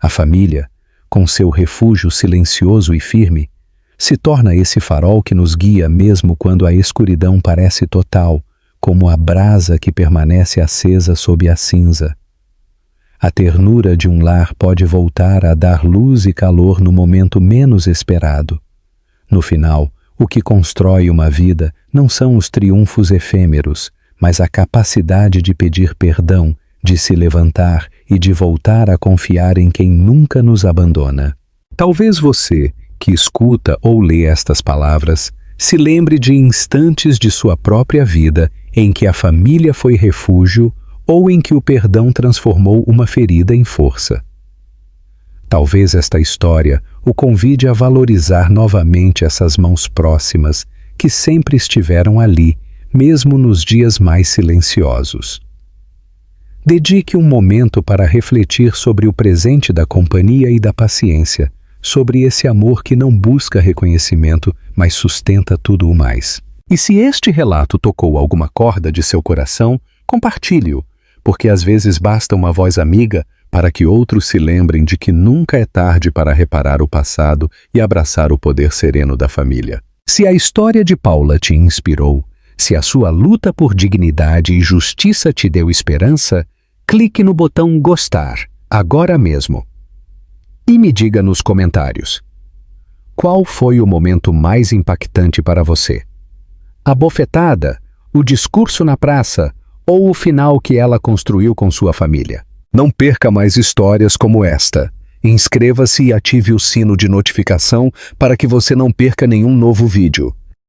A família, com seu refúgio silencioso e firme, se torna esse farol que nos guia mesmo quando a escuridão parece total, como a brasa que permanece acesa sob a cinza. A ternura de um lar pode voltar a dar luz e calor no momento menos esperado. No final, o que constrói uma vida não são os triunfos efêmeros, mas a capacidade de pedir perdão, de se levantar e de voltar a confiar em quem nunca nos abandona. Talvez você, que escuta ou lê estas palavras, se lembre de instantes de sua própria vida em que a família foi refúgio ou em que o perdão transformou uma ferida em força. Talvez esta história o convide a valorizar novamente essas mãos próximas que sempre estiveram ali, mesmo nos dias mais silenciosos. Dedique um momento para refletir sobre o presente da companhia e da paciência, sobre esse amor que não busca reconhecimento, mas sustenta tudo o mais. E se este relato tocou alguma corda de seu coração, compartilhe-o, porque às vezes basta uma voz amiga para que outros se lembrem de que nunca é tarde para reparar o passado e abraçar o poder sereno da família. Se a história de Paula te inspirou, se a sua luta por dignidade e justiça te deu esperança, clique no botão gostar, agora mesmo. E me diga nos comentários: qual foi o momento mais impactante para você? A bofetada, o discurso na praça ou o final que ela construiu com sua família? Não perca mais histórias como esta Inscreva-se e ative o sino de notificação para que você não perca nenhum novo vídeo.